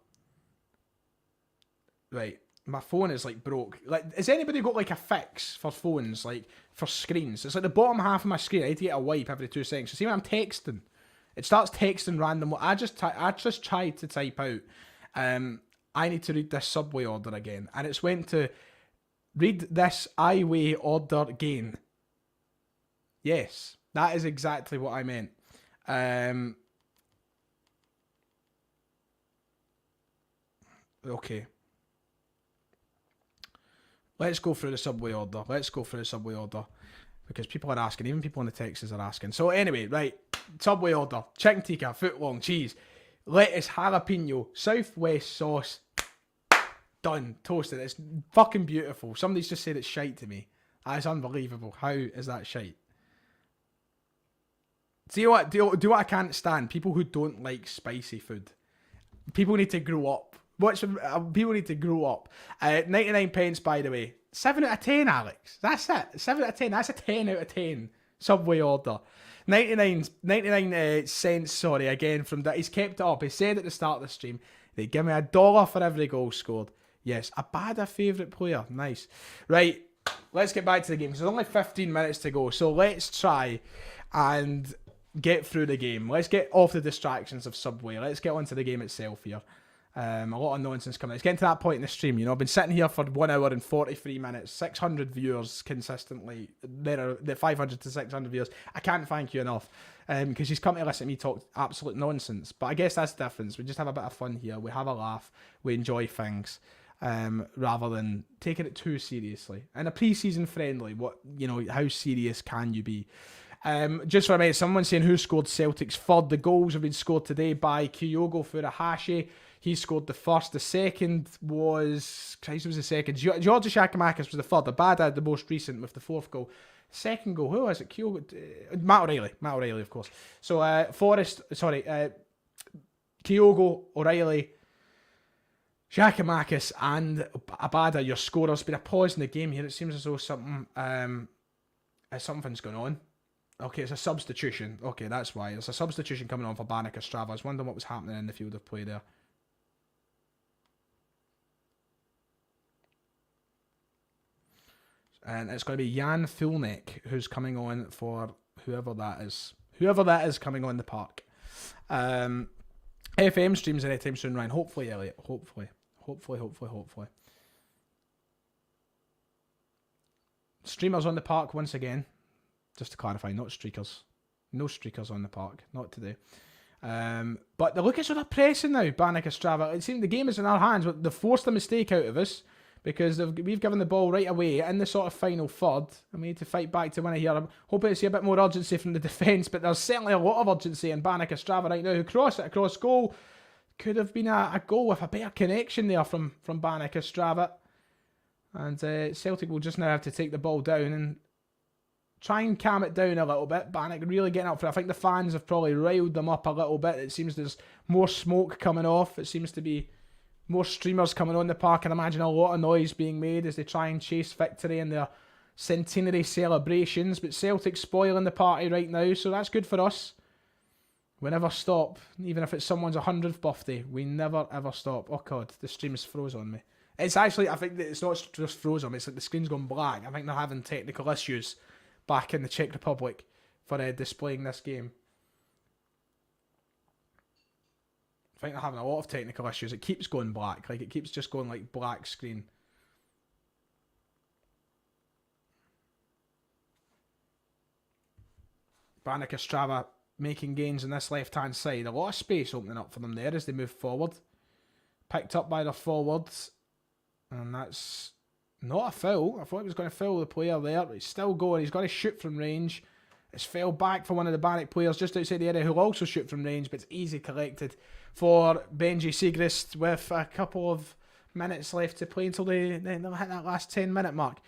Right, my phone is like broke. Like, has anybody got like a fix for phones, like for screens? It's like the bottom half of my screen. I need to get a wipe every 2 seconds. So see when I'm texting, it starts texting randomly. I just tried to type out. I need to read this Subway order again, and it's went to read this highway order again. Yes, that is exactly what I meant. Okay. Let's go through the Subway order. Because people are asking, even people in the texts are asking. So anyway, right, Subway order. Chicken tikka, foot long, cheese, lettuce, jalapeno, southwest sauce. Done. Toasted. It's fucking beautiful. Somebody's just said it's shite to me. That is unbelievable. How is that shite? See what? Do what I can't stand? People who don't like spicy food. People need to grow up. People need to grow up. 99 pence, by the way. 7 out of 10, Alex. That's it. 7 out of 10. That's a 10 out of 10 Subway order. 99 cents, sorry, again, from that. He's kept it up. He said at the start of the stream, they give me $1 for every goal scored. Yes, Abada favourite player. Nice. Right, let's get back to the game. There's only 15 minutes to go, so let's try and get through the game. Let's get off the distractions of Subway. Let's get onto the game itself here. A lot of nonsense coming. It's getting to that point in the stream. You know, I've been sitting here for 1 hour and 43 minutes, 600 viewers consistently. There are the 500 to 600 viewers. I can't thank you enough because she's come to listen to me talk absolute nonsense. But I guess that's the difference. We just have a bit of fun here. We have a laugh. We enjoy things rather than taking it too seriously. And a pre-season friendly, how serious can you be? Just for a minute, someone saying who scored Celtic's third. The goals have been scored today by Kyogo Furuhashi. He scored the first. The second was... Christ, was the second. George Giacomakis was the third. Abada the most recent with the fourth goal. Second goal, who was it? Kyogo... Matt O'Reilly, of course. So, Kyogo, O'Reilly, Giacomakis and Abada, your scorers. There's been a pause in the game here. It seems as though something's going on. Okay, it's a substitution. Okay, that's why. There's a substitution coming on for Banik Ostrava. I was wondering what was happening in the field of play there. And it's going to be Jan Fulnek who's coming on for whoever that is. Whoever that is coming on the park. FM streams anytime soon, Ryan. Hopefully, Elliot. Hopefully. Streamers on the park once again. Just to clarify, not streakers. No streakers on the park. Not today. But the look at sort of pressing now, Banik Ostrava. It seems the game is in our hands, but they've forced a mistake out of us because we've given the ball right away in the sort of final third, and we need to fight back to win it here. I'm hoping to see a bit more urgency from the defence, but there's certainly a lot of urgency in Banik Ostrava right now, who cross it across goal. Could have been a goal with a better connection there from Banik Ostrava. And Celtic will just now have to take the ball down and try and calm it down a little bit. Banik really getting up for it. I think the fans have probably riled them up a little bit. It seems there's more smoke coming off. It seems to be more streamers coming on the park. And imagine a lot of noise being made as they try and chase victory in their centenary celebrations. But Celtic spoiling the party right now, so that's good for us. We never stop. Even if it's someone's 100th birthday, we never ever stop. Oh God, the stream's froze on me. It's actually, I think that it's not just frozen, it's like the screen's gone black. I think they're having technical issues back in the Czech Republic for displaying this game. I think they're having a lot of technical issues. It keeps going black. Like, it keeps just going like black screen. Banik Ostrava making gains on this left-hand side. A lot of space opening up for them there as they move forward. Picked up by their forwards. And that's not a foul. I thought he was going to foul the player there. But he's still going. He's got to shoot from range. It's fell back for one of the Banik players just outside the area who will also shoot from range, but it's easy collected for Benji Siegrist with a couple of minutes left to play until they'll hit that last 10-minute mark.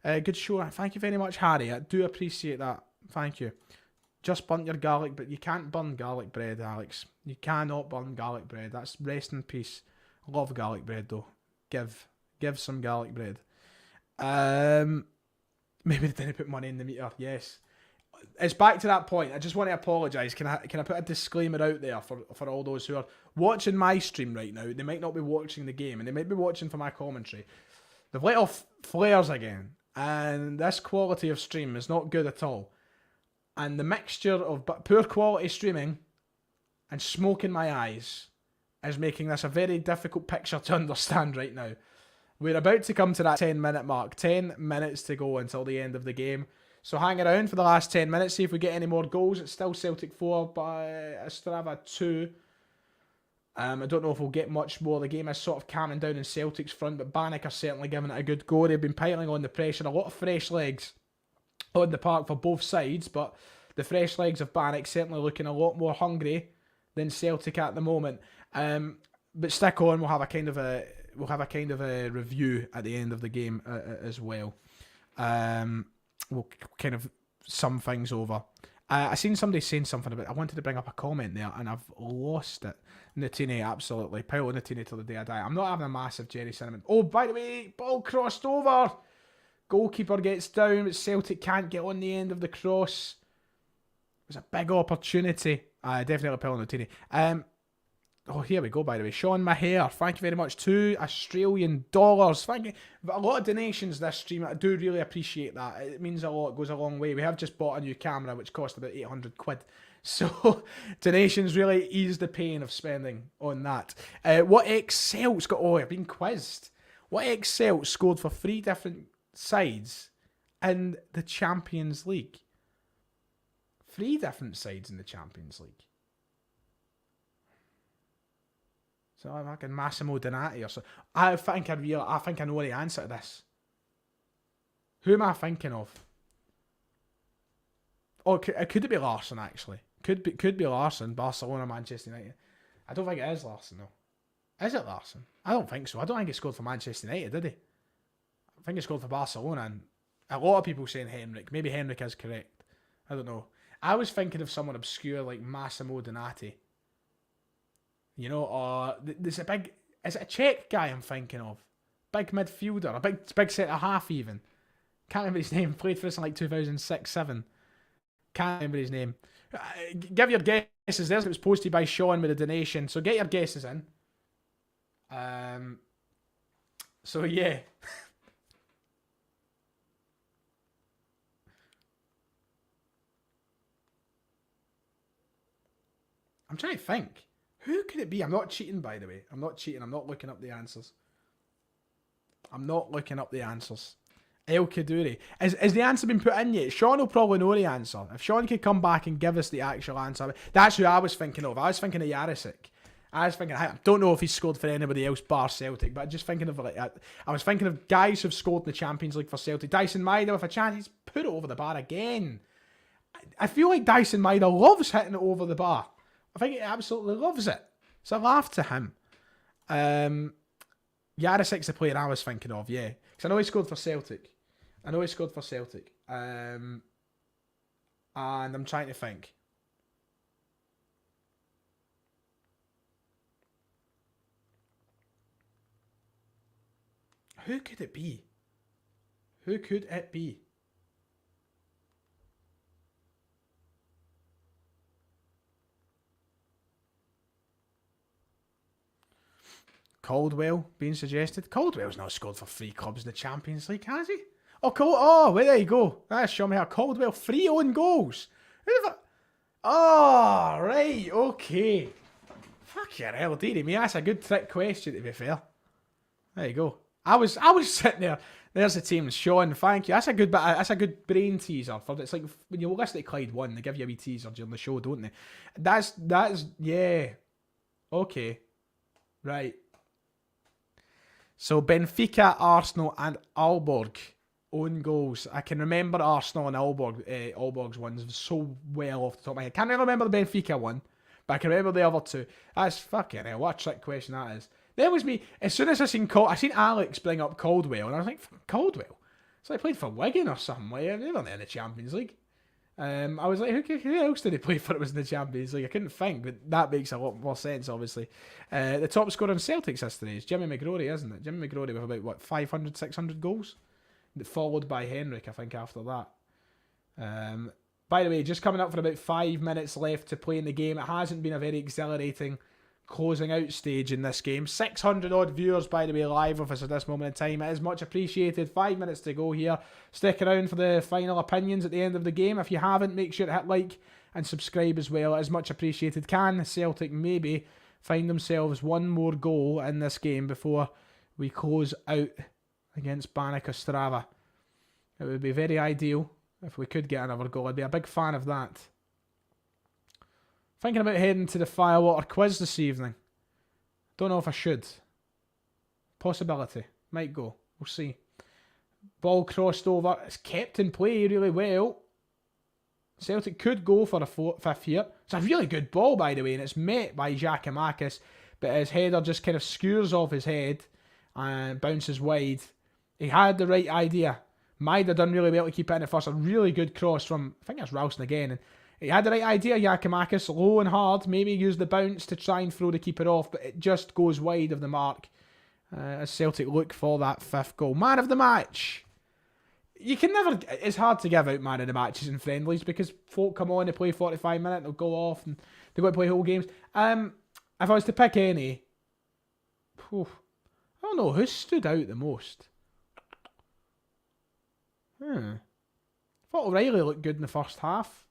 Good show. Thank you very much, Harry. I do appreciate that. Thank you. Just burnt your garlic, but you can't burn garlic bread, Alex. You cannot burn garlic bread. That's rest in peace. Love garlic bread, though. Give some garlic bread. Maybe they didn't put money in the meter. Yes. It's back to that point. I just want to apologise. Can I put a disclaimer out there for all those who are watching my stream right now? They might not be watching the game, and they might be watching for my commentary. They've let off flares again, and this quality of stream is not good at all. And the mixture of poor quality streaming and smoke in my eyes is making this a very difficult picture to understand right now. We're about to come to that 10-minute mark. 10 minutes to go until the end of the game. So hang around for the last 10 minutes, see if we get any more goals. It's still Celtic 4 by Ostrava 2. I don't know if we'll get much more. The game is sort of calming down in Celtic's front, but Banik are certainly giving it a good go. They've been piling on the pressure. A lot of fresh legs on the park for both sides, but the fresh legs of Banik certainly looking a lot more hungry than Celtic at the moment. But stick on, we'll have a kind of a review at the end of the game as well. We'll kind of sum things over. I seen somebody saying something about, I wanted to bring up a comment there and I've lost it. Natini, absolutely. Paolo Natini till the day I die. I'm not having a massive Jerry Cinnamon. Oh, by the way, ball crossed over. Goalkeeper gets down, but Celtic can't get on the end of the cross. It was a big opportunity. Definitely Paolo Natini. Oh, here we go, by the way. Sean Maher, thank you very much. $2 Australian. Thank you. A lot of donations this stream. I do really appreciate that. It means a lot. It goes a long way. We have just bought a new camera, which cost about 800 quid. So, donations really ease the pain of spending on that. What Celts got... Oh, I've been quizzed. What Celts scored for 3 different sides in the Champions League? 3 different sides in the Champions League. So I'm like Massimo Donati or so. I think I know the answer to this. Who am I thinking of? Oh, could it be Larson actually? Could be Larson, Barcelona, Manchester United. I don't think it is Larson though. Is it Larson? I don't think so. I don't think he scored for Manchester United, did he? I think he scored for Barcelona, and a lot of people saying Henrik. Maybe Henrik is correct. I don't know. I was thinking of someone obscure like Massimo Donati. You know, or there's a big... Is it a Czech guy I'm thinking of? Big midfielder. A big centre-half even. Can't remember his name. Played for us in like 2006-07. Can't remember his name. Give your guesses. There's it was posted by Sean with a donation. So get your guesses in. So yeah. I'm trying to think. Who could it be? I'm not cheating, by the way. I'm not cheating. I'm not looking up the answers. El Kaduri. Has the answer been put in yet? Sean will probably know the answer. If Sean could come back and give us the actual answer. That's who I was thinking of. I was thinking of Jarosik. I don't know if he's scored for anybody else bar Celtic, but just thinking of like I was thinking of guys who've scored in the Champions League for Celtic. Dyson Maida with a chance. He's put it over the bar again. I feel like Dyson Maida loves hitting it over the bar. I think he absolutely loves it. So I laughed to him. Jarosik's the player I was thinking of, yeah. Because I know he scored for Celtic. And I'm trying to think. Who could it be? Caldwell being suggested. Caldwell's not scored for 3 clubs in the Champions League, has he? Oh, cool. Oh, well, there you go. That's show me how Caldwell 3 own goals. Oh, right. Okay. Fuck your hell, dearie me. That's a good trick question, to be fair. There you go. I was sitting there. There's the team, Sean. Thank you. That's a good bit. That's a good brain teaser. For it's like when you listen to Clyde 1, they give you a wee teaser during the show, don't they? That's yeah. Okay. Right. So Benfica, Arsenal, and Aalborg own goals. I can remember Arsenal and Aalborg's ones so well off the top of my head. Can't really remember the Benfica one, but I can remember the other two. That's fucking hell. What a trick question that is. There was me. As soon as I seen Alex bring up Caldwell, and I was like, Caldwell? So I played for Wigan or something. Like, they weren't in the Champions League. I was like, who else did he play for that was in the Champions League? I couldn't think, but that makes a lot more sense, obviously. The top scorer in Celtic's history is Jimmy McGrory, isn't it? Jimmy McGrory with about, 500, 600 goals? Followed by Henrik, I think, after that. By the way, just coming up for about 5 minutes left to play in the game. It hasn't been a very exhilarating closing out stage in this game. 600 odd viewers, by the way, live with us at this moment in time. It is much appreciated. 5 minutes to go here. Stick around for the final opinions at the end of the game. If you haven't, make sure to hit like and subscribe as well. It is much appreciated. Can Celtic maybe find themselves one more goal in this game before we close out against Banik Ostrava? It would be very ideal if we could get another goal. I'd be a big fan of that. Thinking about heading to the Firewater quiz this evening. Don't know if I should. Possibility. Might go. We'll see. Ball crossed over. It's kept in play really well. Celtic could go for a fifth here. It's a really good ball, by the way, and it's met by Giacomakis, but his header just kind of skewers off his head and bounces wide. He had the right idea. Maida done really well to keep it in at first. A really good cross from, I think that's Ralston again, and he had the right idea, Giacomakis, low and hard, maybe use the bounce to try and throw the keeper off, but it just goes wide of the mark as Celtic look for that 5th goal. Man of the match. You can never, it's hard to give out man of the matches in friendlies because folk come on, they play 45 minutes, they'll go off and they go to play whole games. If I was to pick any, I don't know, who stood out the most? I thought O'Reilly looked good in the first half.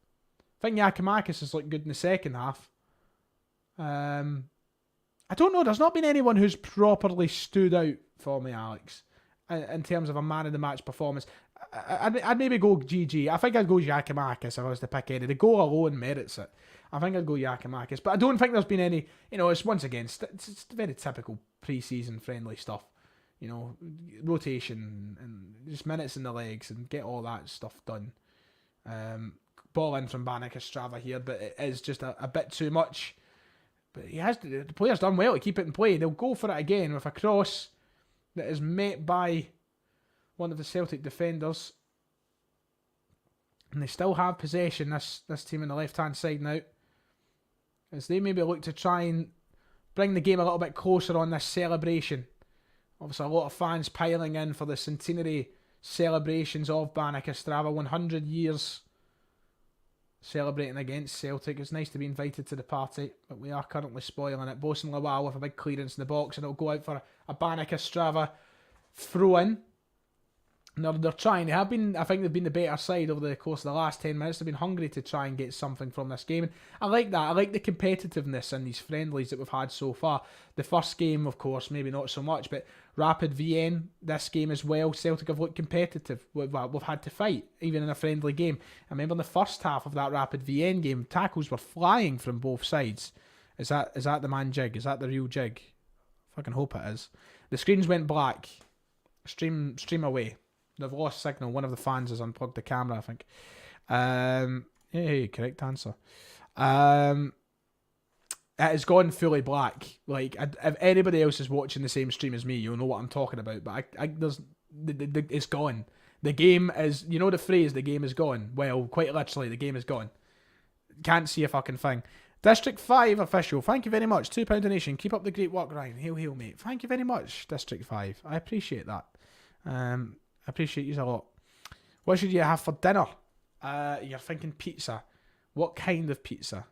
I think Giacomakis has looked good in the second half. I don't know. There's not been anyone who's properly stood out for me, Alex, in terms of a man of the match performance. I'd maybe go GG. I think I'd go Giacomakis if I was to pick any. The goal alone merits it. I think I'd go Giacomakis. But I don't think there's been any, it's once again, it's very typical pre-season friendly stuff. Rotation and just minutes in the legs and get all that stuff done. Ball in from Banik Ostrava here, but it is just a bit too much. But the player's done well to keep it in play. They'll go for it again with a cross that is met by one of the Celtic defenders. And they still have possession, this team on the left-hand side now. As they maybe look to try and bring the game a little bit closer on this celebration. Obviously, a lot of fans piling in for the centenary celebrations of Banik Ostrava. 100 years celebrating against Celtic. It's nice to be invited to the party, but we are currently spoiling it. Bosun Lawal with a big clearance in the box, and it'll go out for a Banik Ostrava throw-in. They're trying. I think they've been the better side over the course of the last 10 minutes. They've been hungry to try and get something from this game. And I like that. I like the competitiveness in these friendlies that we've had so far. The first game, of course, maybe not so much, but Rapid Vienna, this game as well, Celtic have looked competitive. We've had to fight, even in a friendly game. I remember in the first half of that Rapid Vienna game, tackles were flying from both sides. Is that the man jig? Is that the real jig? I fucking hope it is. The screens went black. Stream away. They've lost signal. One of the fans has unplugged the camera, I think. Yeah, correct answer. It has gone fully black. Like, if anybody else is watching the same stream as me, you'll know what I'm talking about. But it's gone. The game is, the phrase, the game is gone. Well, quite literally, the game is gone. Can't see a fucking thing. District 5 official, thank you very much. £2 donation. Keep up the great work, Ryan. Hail, mate. Thank you very much, District 5. I appreciate that. I appreciate you a lot. What should you have for dinner? You're thinking pizza. What kind of pizza?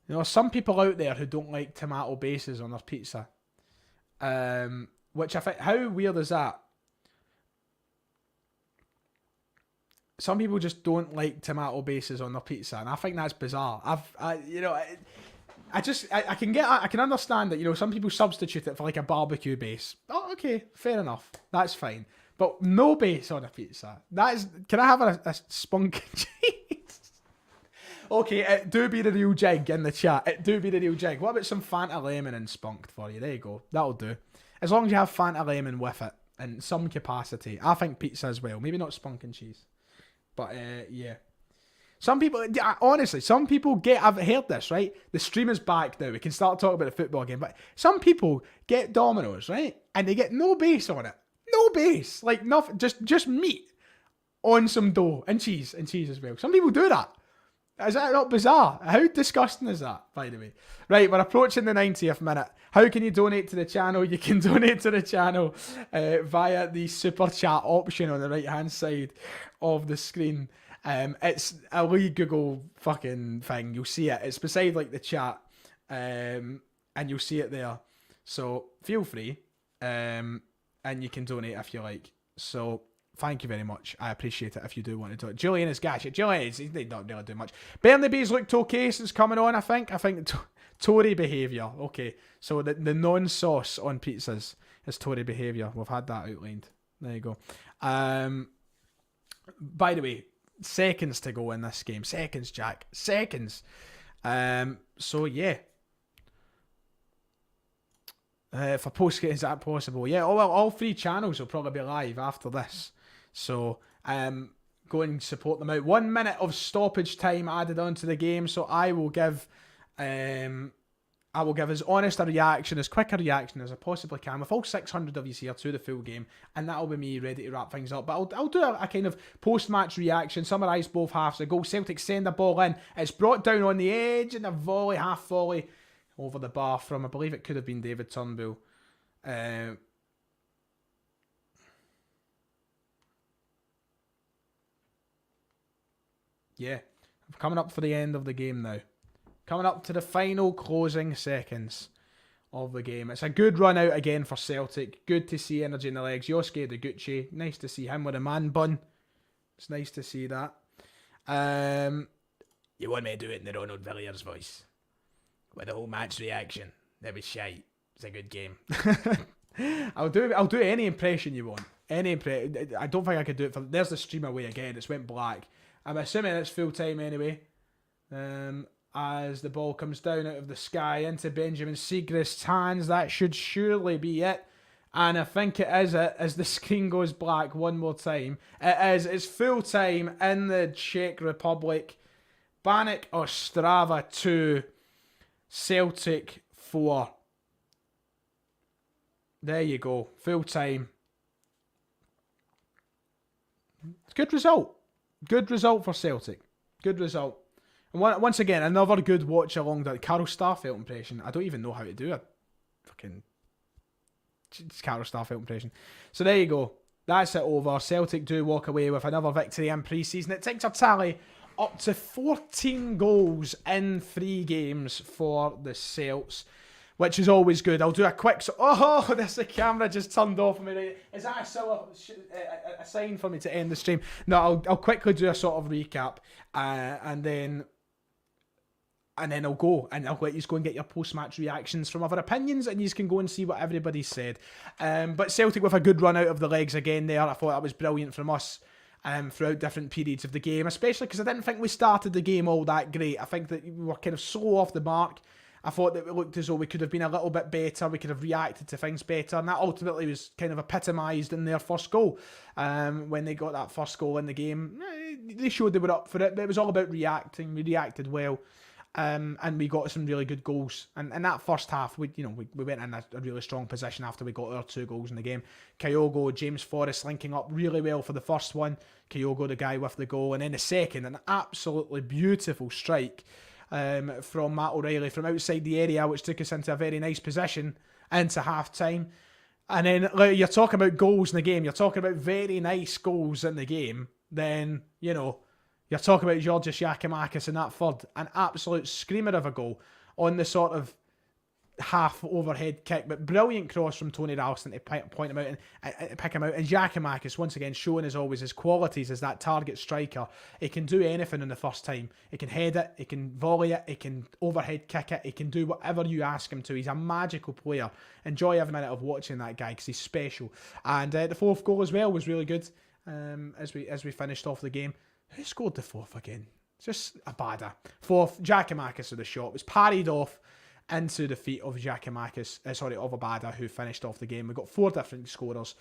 You know, some people out there who don't like tomato bases on their pizza. Which I think, how weird is that? Some people just don't like tomato bases on their pizza, and I think that's bizarre. I can understand that, you know, some people substitute it for like a barbecue base. Oh, okay, fair enough. That's fine. But no base on a pizza. Can I have a spunk and cheese? Okay, it do be the real jig in the chat. It do be the real jig. What about some Fanta lemon and spunked for you? There you go. That'll do. As long as you have Fanta lemon with it in some capacity. I think pizza as well. Maybe not spunk and cheese. But yeah. Some people, honestly, some people I've heard this, right? The stream is back now. We can start talking about the football game. But some people get Domino's, right? And they get no base on it. No base. Like nothing, just meat on some dough and cheese as well. Some people do that. Is that not bizarre? How disgusting is that, by the way? Right, we're approaching the 90th minute. How can you donate to the channel? You can donate to the channel via the super chat option on the right hand side of the screen. It's a wee Google fucking thing. You'll see it. It's beside like the chat, and you'll see it there. So feel free, and you can donate if you like. So thank you very much. I appreciate it if you do want to do it. Julian is gash. Julian is, they don't really do much. Bernabé's looked okay since coming on, I think. Tory behaviour. Okay, so the non-sauce on pizzas is Tory behaviour. We've had that outlined. There you go. By the way, seconds to go in this game. Seconds, Jack. Seconds. So yeah. For post, is that possible? Yeah. Oh well, all 3 channels will probably be live after this. So go and support them out. 1 minute of stoppage time added onto the game. So I will give as honest a reaction, as quick a reaction as I possibly can, with all 600 of you here to the full game, and that'll be me ready to wrap things up. But I'll do a kind of post-match reaction, summarise both halves. The goal, Celtic send the ball in. It's brought down on the edge, and a volley, half volley, over the bar from, I believe it could have been David Turnbull. Yeah, coming up for the end of the game now. Coming up to the final closing seconds of the game. It's a good run out again for Celtic. Good to see energy in the legs. Yosuke Deguchi. Nice to see him with a man bun. It's nice to see that. You want me to do it in the Ronald Villiers voice? With the whole match reaction. That was shite. It's a good game. I'll do any impression you want. Any impression. I don't think I could do it for... There's the stream away again. It's went black. I'm assuming it's full time anyway. As the ball comes down out of the sky into Benjamin Siegrist's hands. That should surely be it. And I think it is it as the screen goes black one more time. It is. It's full time in the Czech Republic. Banik Ostrava 2. Celtic 4. There you go. Full time. Good result. Good result for Celtic. Good result. And once again, another good watch along that Carol Starfelt impression. I don't even know how to do a fucking Carol Starfelt impression. So there you go. That's it over. Celtic do walk away with another victory in pre-season. It takes a tally up to 14 goals in 3 games for the Celts, which is always good. I'll do a quick... Oh, the camera just turned off on me. Right. Is that a sign for me to end the stream? No, I'll quickly do a sort of recap, and then I'll go, and I'll let you go and get your post-match reactions from other opinions, and you can go and see what everybody said. But Celtic with a good run out of the legs again there. I thought that was brilliant from us. Throughout different periods of the game, especially because I didn't think we started the game all that great. I think that we were kind of slow off the mark. I thought that it looked as though we could have been a little bit better, we could have reacted to things better, and that ultimately was kind of epitomised in their first goal. When they got that first goal in the game, they showed they were up for it, but it was all about reacting. We reacted well, and we got some really good goals. And in that first half, we went in a really strong position after we got our 2 goals in the game. Kyogo, James Forrest linking up really well for the first one. Kyogo, the guy with the goal, and then the second, an absolutely beautiful strike from Matt O'Reilly from outside the area, which took us into a very nice position into half time. And then you're talking about goals in the game, you're talking about very nice goals in the game, then you're talking about Georgios Giacomakis in that third, an absolute screamer of a goal. on the sort of half overhead kick, but brilliant cross from Tony Ralston to point him out and pick him out. And Giakoumakis, once again, showing as always his qualities as that target striker. He can do anything in the first time. He can head it, he can volley it, he can overhead kick it, he can do whatever you ask him to. He's a magical player. Enjoy every minute of watching that guy because he's special. And the fourth goal as well was really good. As we finished off the game. Who scored the fourth again? It's just a badder. Fourth, Giakoumakis with the shot. It was parried off into the feet of Giakoumakis, of Abada, who finished off the game. We've got 4 different scorers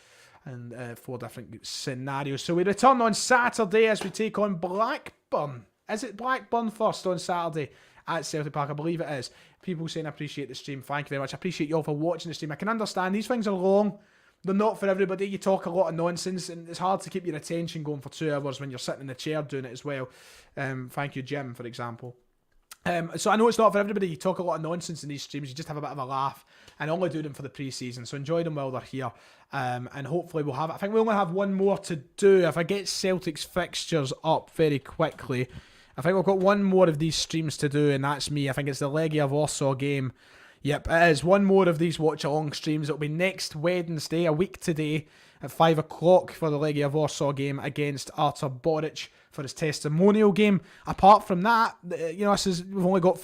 and 4 different scenarios. So we return on Saturday as we take on Blackburn. Is it Blackburn first on Saturday at Celtic Park? I believe it is. People saying I appreciate the stream. Thank you very much. I appreciate you all for watching the stream. I can understand these things are long. They're not for everybody. You talk a lot of nonsense and it's hard to keep your attention going for 2 hours when you're sitting in the chair doing it as well. Thank you, Jim, for example. So I know it's not for everybody. You talk a lot of nonsense in these streams. You just have a bit of a laugh. And I only do them for the pre-season. So enjoy them while they're here. And hopefully we'll have... I think we only have one more to do. If I get Celtic's fixtures up very quickly, I think we've got one more of these streams to do. And that's me. I think it's the Legia Warsaw game. Yep, it is. One more of these watch-along streams. It'll be next Wednesday, a week today, at 5 o'clock for the Legia Warsaw game against Artur Boric for his testimonial game. Apart from that, we've only got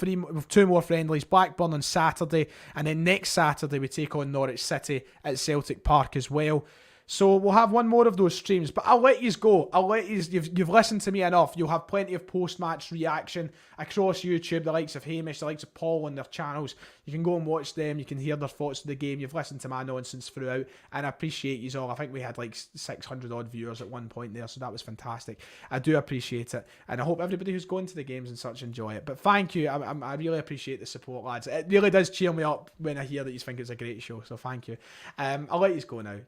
2 more friendlies. Blackburn on Saturday, and then next Saturday we take on Norwich City at Celtic Park as well. So we'll have one more of those streams, but I'll let you go. You've listened to me enough. You'll have plenty of post-match reaction across YouTube, the likes of Hamish, the likes of Paul on their channels. You can go and watch them. You can hear their thoughts of the game. You've listened to my nonsense throughout, and I appreciate you all. I think we had like 600 odd viewers at one point there, so that was fantastic. I do appreciate it, and I hope everybody who's going to the games and such enjoy it. But thank you. I really appreciate the support, lads. It really does cheer me up when I hear that you think it's a great show, so thank you. I'll let you go now.